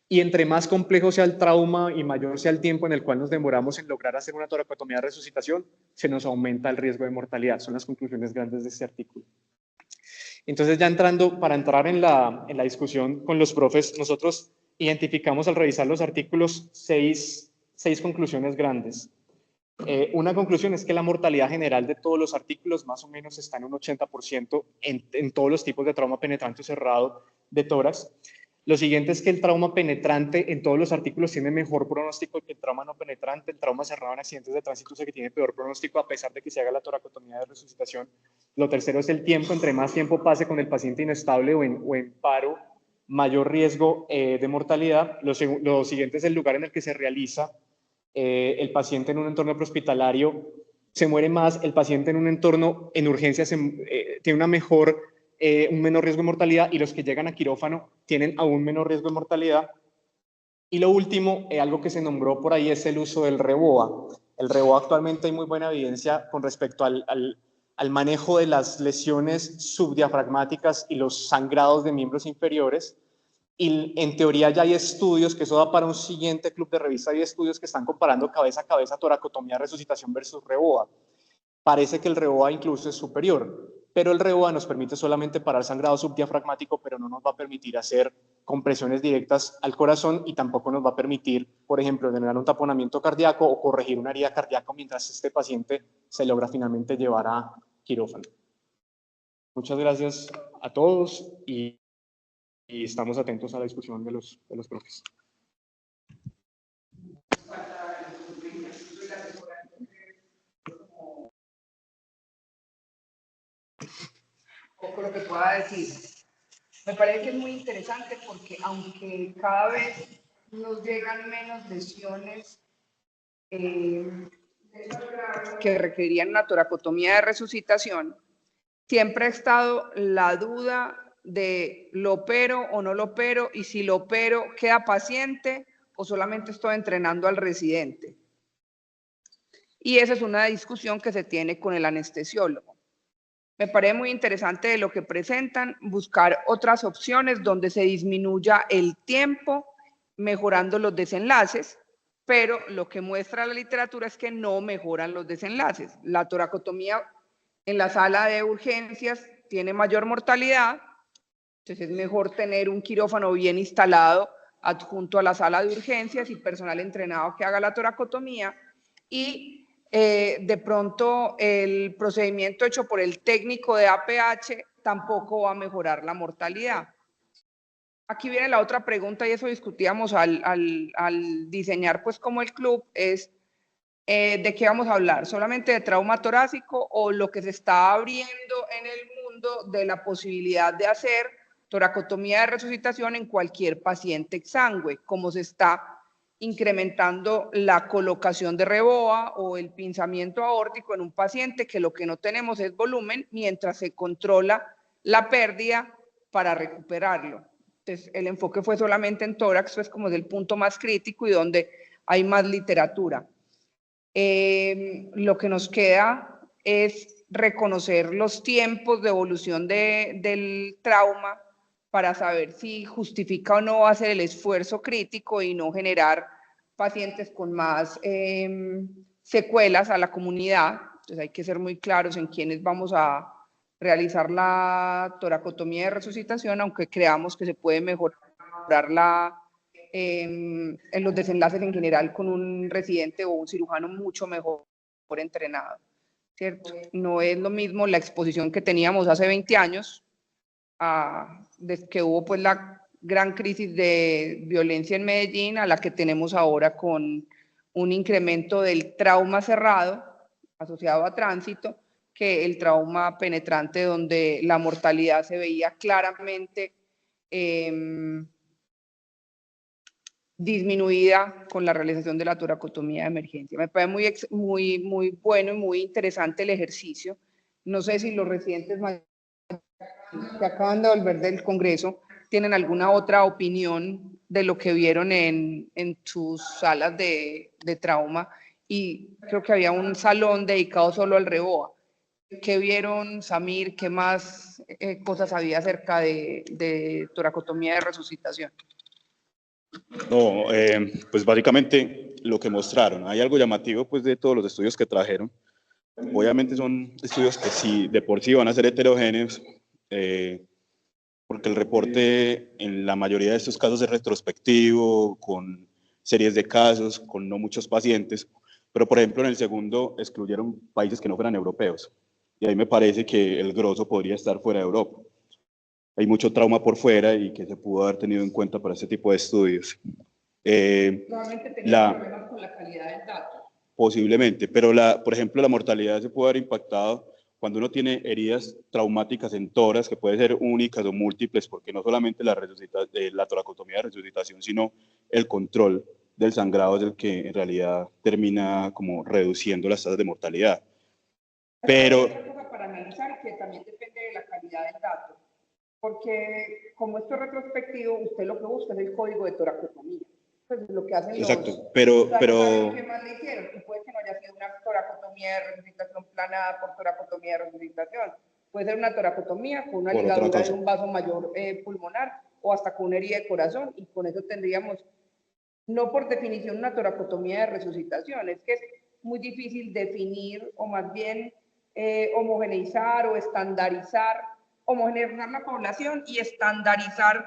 Y entre más complejo sea el trauma y mayor sea el tiempo en el cual nos demoramos en lograr hacer una toracotomía de resucitación, se nos aumenta el riesgo de mortalidad. Son las conclusiones grandes de este artículo. Entonces, ya para entrar en la discusión con los profes, nosotros identificamos al revisar los artículos seis conclusiones grandes. Una conclusión es que la mortalidad general de todos los artículos más o menos está en un 80% en todos los tipos de trauma penetrante o cerrado de tórax. Lo siguiente es que el trauma penetrante en todos los artículos tiene mejor pronóstico que el trauma no penetrante. El trauma cerrado en accidentes de tránsito es el que tiene peor pronóstico a pesar de que se haga la toracotomía de resucitación. Lo tercero es el tiempo. Entre más tiempo pase con el paciente inestable o en paro, mayor riesgo de mortalidad. Lo siguiente es el lugar en el que se realiza. El paciente en un entorno prehospitalario se muere más. El paciente en un entorno en urgencias tiene un menor riesgo de mortalidad, y los que llegan a quirófano tienen aún menor riesgo de mortalidad. Y lo último, algo que se nombró por ahí, es el uso del REBOA. El REBOA actualmente hay muy buena evidencia con respecto al manejo de las lesiones subdiafragmáticas y los sangrados de miembros inferiores. Y en teoría ya hay estudios, que eso da para un siguiente club de revista, hay estudios que están comparando cabeza a cabeza toracotomía, resucitación versus REBOA. Parece que el REBOA incluso es superior, pero el REBOA nos permite solamente parar sangrado subdiafragmático, pero no nos va a permitir hacer compresiones directas al corazón, y tampoco nos va a permitir, por ejemplo, generar un taponamiento cardíaco o corregir una herida cardíaca mientras este paciente se logra finalmente llevar a quirófano. Muchas gracias a todos y estamos atentos a la discusión de los profes. poco lo que pueda decir. Me parece que es muy interesante porque aunque cada vez nos llegan menos lesiones que requerirían una toracotomía de resucitación, siempre ha estado la duda de lo opero o no lo opero, y si lo opero, ¿queda paciente o solamente estoy entrenando al residente? Y esa es una discusión que se tiene con el anestesiólogo. Me parece muy interesante de lo que presentan, buscar otras opciones donde se disminuya el tiempo, mejorando los desenlaces, pero lo que muestra la literatura es que no mejoran los desenlaces. La toracotomía en la sala de urgencias tiene mayor mortalidad, entonces es mejor tener un quirófano bien instalado adjunto a la sala de urgencias y personal entrenado que haga la toracotomía, y de pronto el procedimiento hecho por el técnico de APH tampoco va a mejorar la mortalidad. Aquí viene la otra pregunta, y eso discutíamos al diseñar pues como el club, es ¿de qué vamos a hablar? ¿Solamente de trauma torácico o lo que se está abriendo en el mundo de la posibilidad de hacer toracotomía de resucitación en cualquier paciente exangüe, como se está incrementando la colocación de reboa o el pinzamiento aórtico en un paciente que lo que no tenemos es volumen mientras se controla la pérdida para recuperarlo? Entonces, el enfoque fue solamente en tórax, pues como es el punto más crítico y donde hay más literatura. Lo que nos queda es reconocer los tiempos de evolución del trauma para saber si justifica o no hacer el esfuerzo crítico y no generar pacientes con más secuelas a la comunidad. Entonces hay que ser muy claros en quiénes vamos a realizar la toracotomía de resucitación, aunque creamos que se puede mejorar en los desenlaces en general con un residente o un cirujano mucho mejor entrenado, ¿cierto? No es lo mismo la exposición que teníamos hace 20 años, desde que hubo pues la gran crisis de violencia en Medellín, a la que tenemos ahora con un incremento del trauma cerrado asociado a tránsito, que el trauma penetrante, donde la mortalidad se veía claramente disminuida con la realización de la toracotomía de emergencia. Me parece muy bueno y muy interesante el ejercicio. No sé si los residentes que acaban de volver del Congreso tienen alguna otra opinión de lo que vieron en sus salas de trauma, y creo que había un salón dedicado solo al reboa. ¿Qué vieron, Samir? ¿Qué más cosas había acerca de toracotomía de resucitación? No, pues básicamente lo que mostraron. Hay algo llamativo pues de todos los estudios que trajeron. Obviamente son estudios que sí, de por sí van a ser heterogéneos, porque el reporte en la mayoría de estos casos es retrospectivo, con series de casos, con no muchos pacientes, pero por ejemplo en el segundo excluyeron países que no fueran europeos, y ahí me parece que el grosso podría estar fuera de Europa. Hay mucho trauma por fuera y que se pudo haber tenido en cuenta para este tipo de estudios. Probablemente tenía problemas con la calidad del dato. Posiblemente, pero por ejemplo la mortalidad se puede haber impactado cuando uno tiene heridas traumáticas en tórax, que pueden ser únicas o múltiples, porque no solamente la toracotomía de resucitación, sino el control del sangrado es el que en realidad termina como reduciendo las tasas de mortalidad. Pero hay otra cosa para analizar, que también depende de la calidad del dato, porque como esto es retrospectivo, usted lo que busca es el código de toracotomía. Pues lo que hacen exacto, los pero ¿qué más le hicieron? Y puede que no haya sido una toracotomía de resucitación planada por toracotomía de resucitación. Puede ser una toracotomía con una ligadura de un vaso mayor pulmonar, o hasta con una herida de corazón, y con eso tendríamos, no por definición, una toracotomía de resucitación. Es que es muy difícil definir, o más bien homogeneizar o estandarizar, homogeneizar la población y estandarizar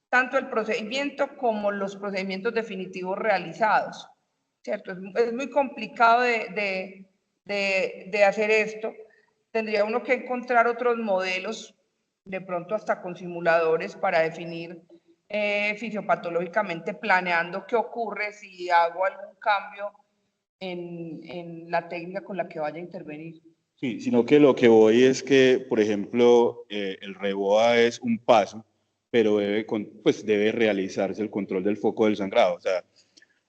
tanto el procedimiento como los procedimientos definitivos realizados, ¿cierto? Es muy complicado de hacer esto. Tendría uno que encontrar otros modelos, de pronto hasta con simuladores, para definir fisiopatológicamente, planeando qué ocurre si hago algún cambio en la técnica con la que vaya a intervenir. Sí, sino que lo que voy es que, por ejemplo, el REBOA es un paso, pero pues debe realizarse el control del foco del sangrado. O sea,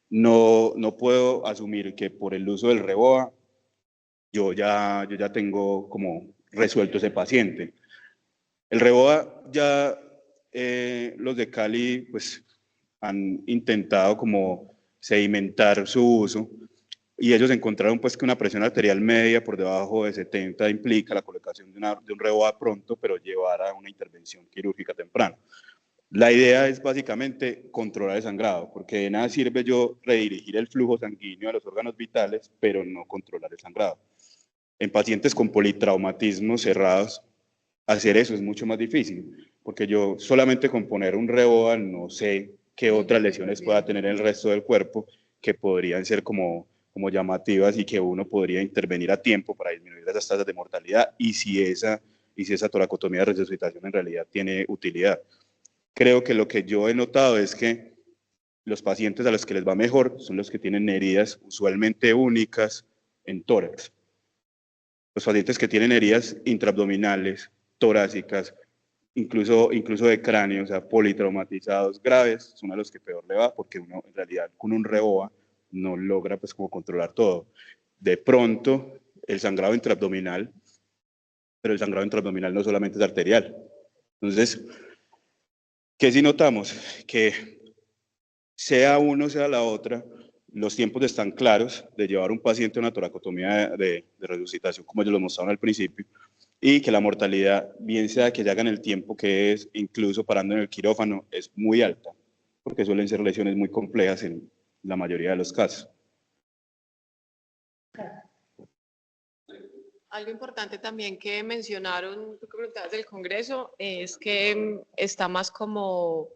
no puedo asumir que por el uso del REBOA yo ya tengo como resuelto ese paciente. El REBOA ya los de Cali pues han intentado como sedimentar su uso y ellos encontraron pues que una presión arterial media por debajo de 70 implica la colocación de un REBOA pronto, pero llevar a una intervención quirúrgica temprana. La idea es básicamente controlar el sangrado, porque de nada sirve yo redirigir el flujo sanguíneo a los órganos vitales, pero no controlar el sangrado. En pacientes con politraumatismos cerrados, hacer eso es mucho más difícil, porque yo solamente con poner un REBOA no sé qué otras lesiones pueda tener en el resto del cuerpo que podrían ser como llamativas y que uno podría intervenir a tiempo para disminuir esas tasas de mortalidad y si esa toracotomía de resucitación en realidad tiene utilidad. Creo que lo que yo he notado es que los pacientes a los que les va mejor son los que tienen heridas usualmente únicas en tórax. Los pacientes que tienen heridas intraabdominales, torácicas, incluso de cráneo, o sea, politraumatizados graves, son a los que peor le va, porque uno en realidad con un REBOA no logra pues como controlar todo. De pronto, el sangrado intraabdominal, pero el sangrado intraabdominal no solamente es arterial. Entonces, ¿qué sí notamos? Que sea uno, sea la otra, los tiempos están claros de llevar un paciente a una toracotomía de resucitación, como ellos lo mostraron al principio, y que la mortalidad, bien sea que ya hagan el tiempo que es, incluso parando en el quirófano, es muy alta, porque suelen ser lesiones muy complejas en la mayoría de los casos. Algo importante también que mencionaron, tú que preguntabas del Congreso, es que está más como,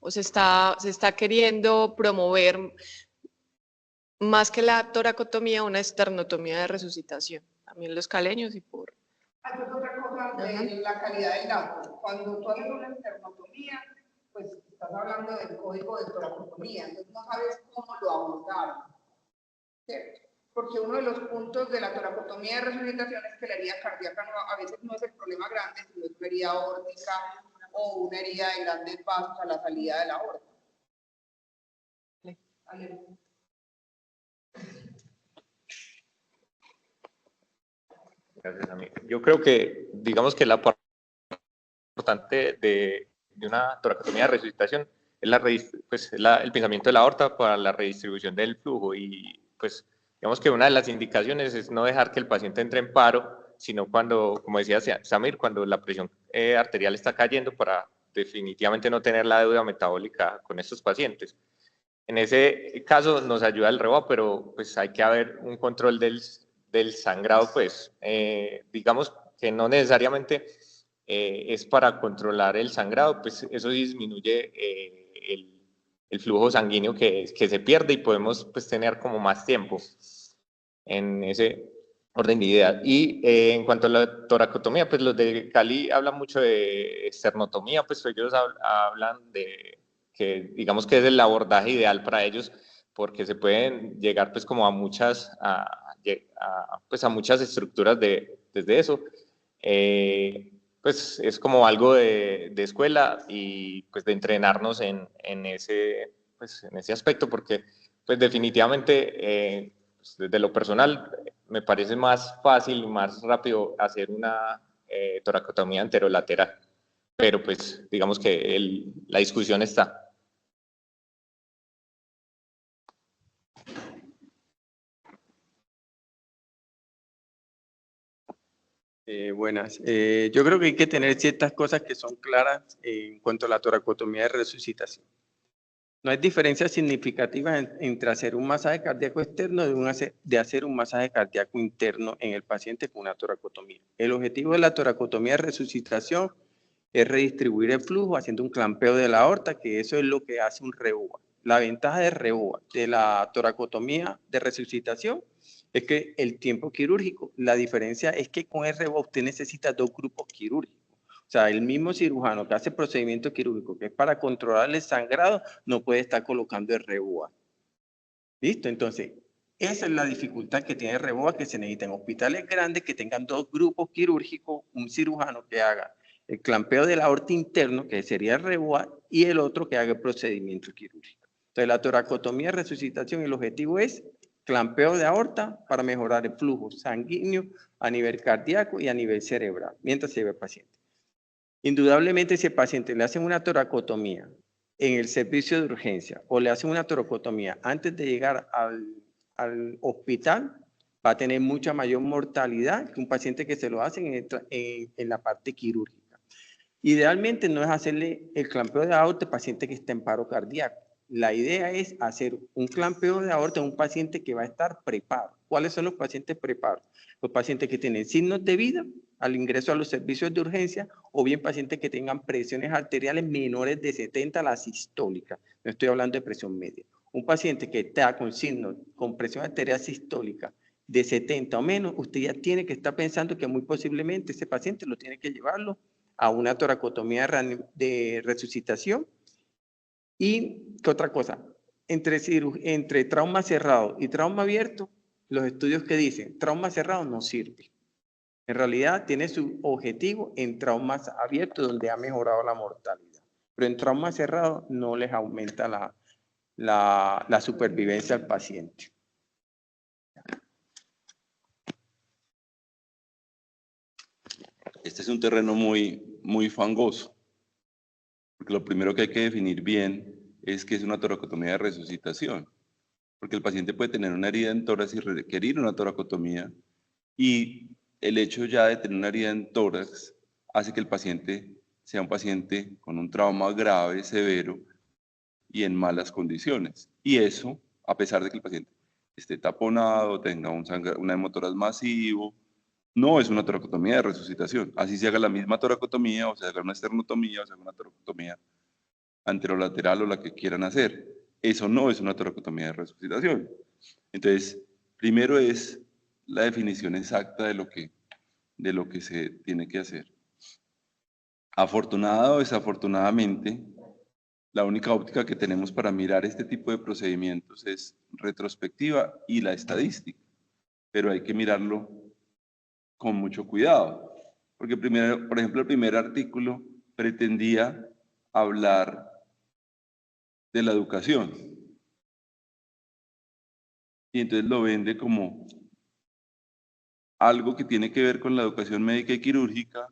o se está queriendo promover más que la toracotomía, una esternotomía de resucitación, también los caleños y por... Hay otra cosa de la calidad del dato. Cuando tú haces una esternotomía, pues estás hablando del código de toracotomía, entonces no sabes cómo lo abordaron, ¿cierto? Porque uno de los puntos de la toracotomía de resucitación es que la herida cardíaca a veces no es el problema grande, sino es una herida aórtica o una herida de grandes vasos a la salida de la aorta. Gracias, amigo. Yo creo que, digamos que la parte importante de una toracotomía de resucitación es el pensamiento de la aorta para la redistribución del flujo y pues digamos que una de las indicaciones es no dejar que el paciente entre en paro, sino cuando, como decía Samir, cuando la presión arterial está cayendo para definitivamente no tener la deuda metabólica con estos pacientes. En ese caso nos ayuda el REBOA, pero pues hay que haber un control del sangrado, pues digamos que no necesariamente es para controlar el sangrado, pues eso disminuye el flujo sanguíneo que se pierde y podemos pues tener como más tiempo en ese orden de ideas. Y en cuanto a la toracotomía, pues los de Cali hablan mucho de esternotomía, pues ellos hablan de que digamos que es el abordaje ideal para ellos porque se pueden llegar pues como a muchas estructuras desde eso. Pues es como algo de escuela y pues de entrenarnos en ese aspecto porque pues definitivamente pues, desde lo personal me parece más fácil y más rápido hacer una toracotomía anterolateral, pero pues digamos que la discusión está. Buenas. Yo creo que hay que tener ciertas cosas que son claras en cuanto a la toracotomía de resucitación. No hay diferencias significativas entre hacer un masaje cardíaco externo de hacer un masaje cardíaco interno en el paciente con una toracotomía. El objetivo de la toracotomía de resucitación es redistribuir el flujo haciendo un clampeo de la aorta, que eso es lo que hace un REBOA. La ventaja de REBOA, de la toracotomía de resucitación, es que el tiempo quirúrgico, la diferencia es que con el REBOA usted necesita dos grupos quirúrgicos. O sea, el mismo cirujano que hace procedimiento quirúrgico, que es para controlar el sangrado, no puede estar colocando el REBOA. ¿Listo? Entonces, Esa es la dificultad que tiene REBOA, que se necesita en hospitales grandes que tengan 2 grupos quirúrgicos, un cirujano que haga el clampeo del aorta interno, que sería el REBOA, y el otro que haga el procedimiento quirúrgico. Entonces, la toracotomía de resucitación, el objetivo es clampeo de aorta para mejorar el flujo sanguíneo a nivel cardíaco y a nivel cerebral, mientras se ve el paciente. Indudablemente, si el paciente le hacen una toracotomía en el servicio de urgencia o le hacen una toracotomía antes de llegar al hospital, va a tener mucha mayor mortalidad que un paciente que se lo hacen en la parte quirúrgica. Idealmente no es hacerle el clampeo de aorta al paciente que está en paro cardíaco. La idea es hacer un clampeo de aorta a un paciente que va a estar preparado. ¿Cuáles son los pacientes preparados? Los pacientes que tienen signos de vida al ingreso a los servicios de urgencia, o bien pacientes que tengan presiones arteriales menores de 70, la sistólica. No estoy hablando de presión media. Un paciente que está con signos, con presión arterial sistólica de 70 o menos, usted ya tiene que estar pensando que muy posiblemente ese paciente lo tiene que llevarlo a una toracotomía de resucitación. Y ¿qué otra cosa? Entre trauma cerrado y trauma abierto, los estudios que dicen trauma cerrado no sirve. En realidad tiene su objetivo en traumas abiertos donde ha mejorado la mortalidad. Pero en trauma cerrado no les aumenta la supervivencia al paciente. Este es un terreno muy fangoso, porque lo primero que hay que definir bien es que es una toracotomía de resucitación, porque el paciente puede tener una herida en tórax y requerir una toracotomía, y el hecho ya de tener una herida en tórax hace que el paciente sea un paciente con un trauma grave, severo y en malas condiciones. Y eso, a pesar de que el paciente esté taponado, tenga un hemotórax masivo, no es una toracotomía de resucitación. Así se haga la misma toracotomía, o se haga una esternotomía, o se haga una toracotomía anterolateral o la que quieran hacer. Eso no es una toracotomía de resucitación. Entonces, primero es la definición exacta de lo que se tiene que hacer. Afortunada o desafortunadamente, la única óptica que tenemos para mirar este tipo de procedimientos es retrospectiva y la estadística, pero hay que mirarlo con mucho cuidado, porque primero, por ejemplo, el primer artículo pretendía hablar de la educación, y entonces lo vende como algo que tiene que ver con la educación médica y quirúrgica,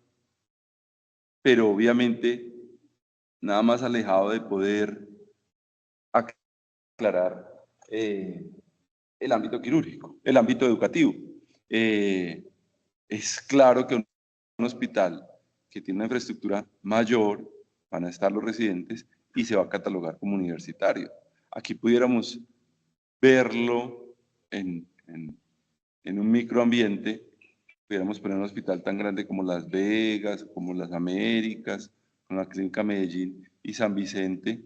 pero obviamente nada más alejado de poder aclarar el ámbito quirúrgico, el ámbito educativo. Es claro que un hospital que tiene una infraestructura mayor, van a estar los residentes y se va a catalogar como universitario. Aquí pudiéramos verlo en un microambiente, pudiéramos poner un hospital tan grande como Las Vegas, como Las Américas, con la Clínica Medellín y San Vicente,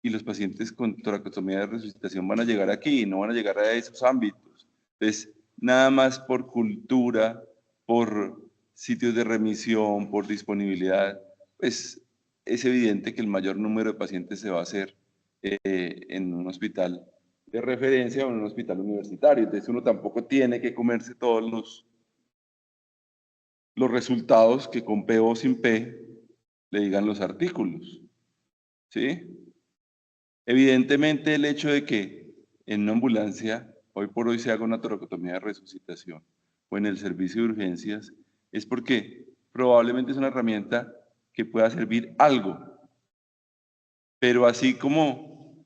y los pacientes con toracotomía de resucitación van a llegar aquí y no van a llegar a esos ámbitos. Entonces, nada más por cultura, por sitios de remisión, por disponibilidad, pues es evidente que el mayor número de pacientes se va a hacer en un hospital de referencia o en un hospital universitario. Entonces uno tampoco tiene que comerse todos los resultados que con P o sin P le digan los artículos, ¿sí? Evidentemente el hecho de que en una ambulancia hoy por hoy se haga una toracotomía de resucitación o en el servicio de urgencias es porque probablemente es una herramienta que pueda servir algo, pero así como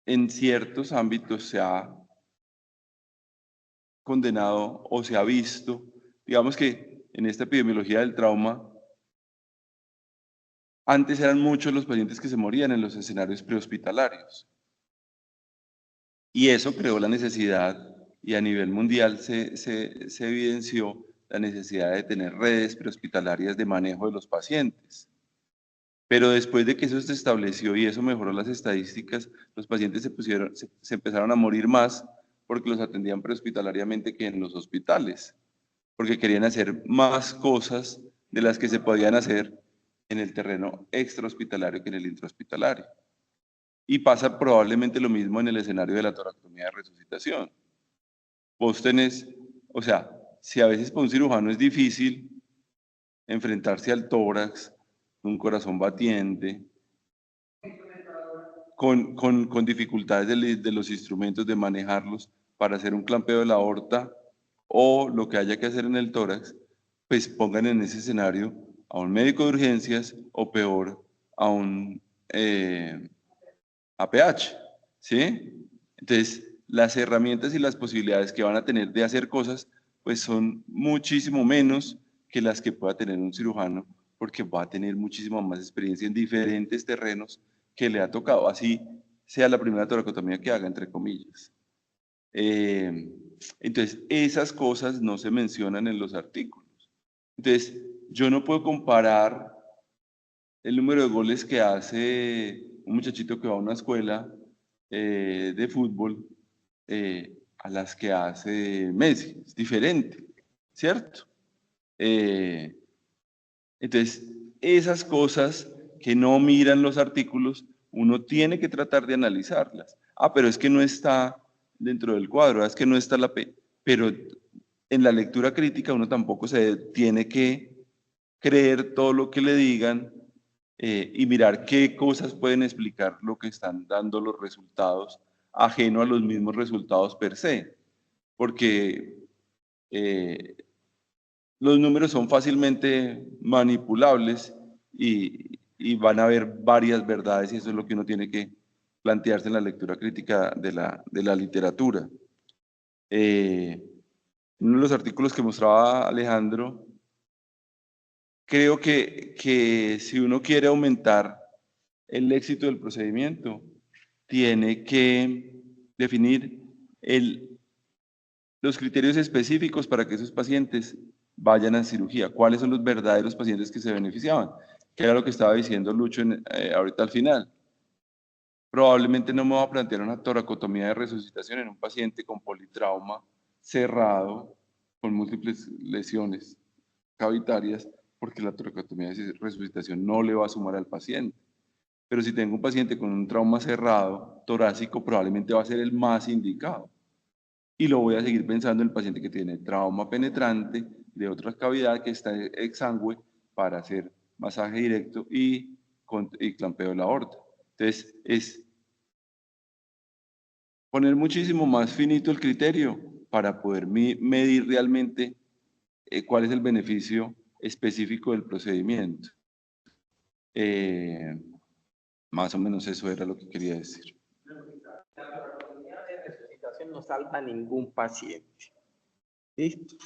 en ciertos ámbitos se ha condenado o se ha visto, digamos que en esta epidemiología del trauma, antes eran muchos los pacientes que se morían en los escenarios prehospitalarios. Y eso creó la necesidad, y a nivel mundial se evidenció la necesidad de tener redes prehospitalarias de manejo de los pacientes. Pero después de que eso se estableció y eso mejoró las estadísticas, los pacientes se empezaron a morir más porque los atendían prehospitalariamente que en los hospitales, porque querían hacer más cosas de las que se podían hacer en el terreno extrahospitalario que en el intrahospitalario. Y pasa probablemente lo mismo en el escenario de la toracotomía de resucitación. Vos tenés, o sea, si a veces para un cirujano es difícil enfrentarse al tórax, un corazón batiente, con dificultades de los instrumentos, de manejarlos para hacer un clampeo de la aorta o lo que haya que hacer en el tórax, pues pongan en ese escenario a un médico de urgencias o peor, a un APH, ¿sí? Entonces, las herramientas y las posibilidades que van a tener de hacer cosas, pues son muchísimo menos que las que pueda tener un cirujano, porque va a tener muchísima más experiencia en diferentes terrenos que le ha tocado, así sea la primera toracotomía que haga, entre comillas. Entonces, esas cosas no se mencionan en los artículos. Entonces, yo no puedo comparar el número de goles que hace un muchachito que va a una escuela de fútbol a las que hace Messi. Es diferente, ¿cierto? Entonces, esas cosas que no miran los artículos, uno tiene que tratar de analizarlas. Ah, pero es que no está dentro del cuadro, es que no está la P. Pero en la lectura crítica uno tampoco se tiene que creer todo lo que le digan y mirar qué cosas pueden explicar lo que están dando los resultados, ajeno a los mismos resultados per se. Porque los números son fácilmente manipulables y van a haber varias verdades y eso es lo que uno tiene que plantearse en la lectura crítica de la literatura. Uno de los artículos que mostraba Alejandro, creo que si uno quiere aumentar el éxito del procedimiento, tiene que definir los criterios específicos para que esos pacientes vayan a cirugía. ¿Cuáles son los verdaderos pacientes que se beneficiaban? Que era lo que estaba diciendo Lucho ahorita al final. Probablemente no me voy a plantear una toracotomía de resucitación en un paciente con politrauma cerrado, con múltiples lesiones cavitarias, porque la toracotomía de resucitación no le va a sumar al paciente. Pero si tengo un paciente con un trauma cerrado torácico, probablemente va a ser el más indicado. Y lo voy a seguir pensando en el paciente que tiene trauma penetrante de otra cavidad que está exangüe para hacer masaje directo y clampeo de la aorta. Entonces, es poner muchísimo más finito el criterio para poder medir realmente cuál es el beneficio específico del procedimiento. Más o menos eso era lo que quería decir. No salva a ningún paciente. ¿Listo?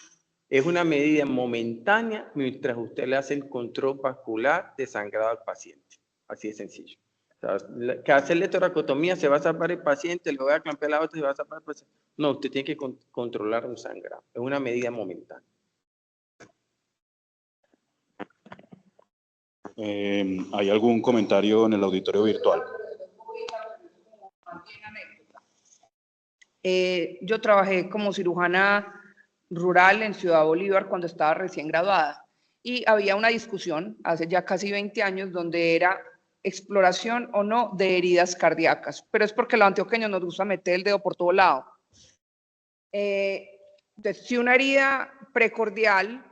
Es una medida momentánea mientras usted le hace el control vascular de sangrado al paciente. Así de sencillo. O sea, que hacerle toracotomía se va a salvar el paciente, le voy a clampear la otra y se va a salvar el paciente. No, usted tiene que controlar un sangrado. Es una medida momentánea. ¿Hay algún comentario en el auditorio virtual? Yo trabajé como cirujana rural en Ciudad Bolívar cuando estaba recién graduada y había una discusión hace ya casi 20 años donde era exploración o no de heridas cardíacas, pero es porque los antioqueños nos gusta meter el dedo por todo lado. Si una herida precordial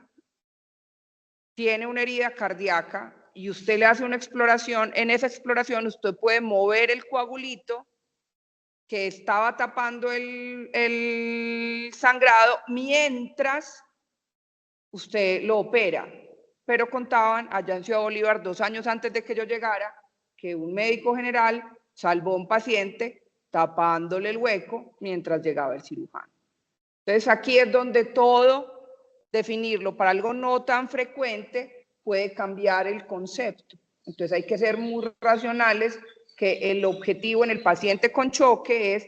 tiene una herida cardíaca y usted le hace una exploración, en esa exploración usted puede mover el coagulito que estaba tapando el sangrado mientras usted lo opera. Pero contaban allá en Ciudad Bolívar 2 años antes de que yo llegara que un médico general salvó a un paciente tapándole el hueco mientras llegaba el cirujano. Entonces aquí es donde todo, definirlo para algo no tan frecuente, puede cambiar el concepto. Entonces hay que ser muy racionales que el objetivo en el paciente con choque es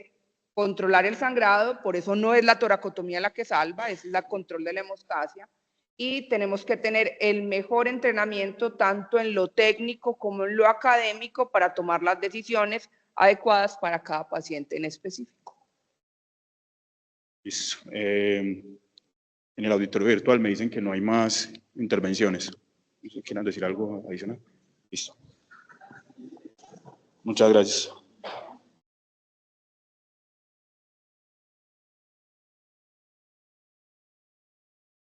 controlar el sangrado, por eso no es la toracotomía la que salva, es la control de la hemostasia, y tenemos que tener el mejor entrenamiento tanto en lo técnico como en lo académico para tomar las decisiones adecuadas para cada paciente en específico. Listo. En el auditorio virtual me dicen que no hay más intervenciones. ¿Quieren decir algo adicional? Listo. Muchas gracias.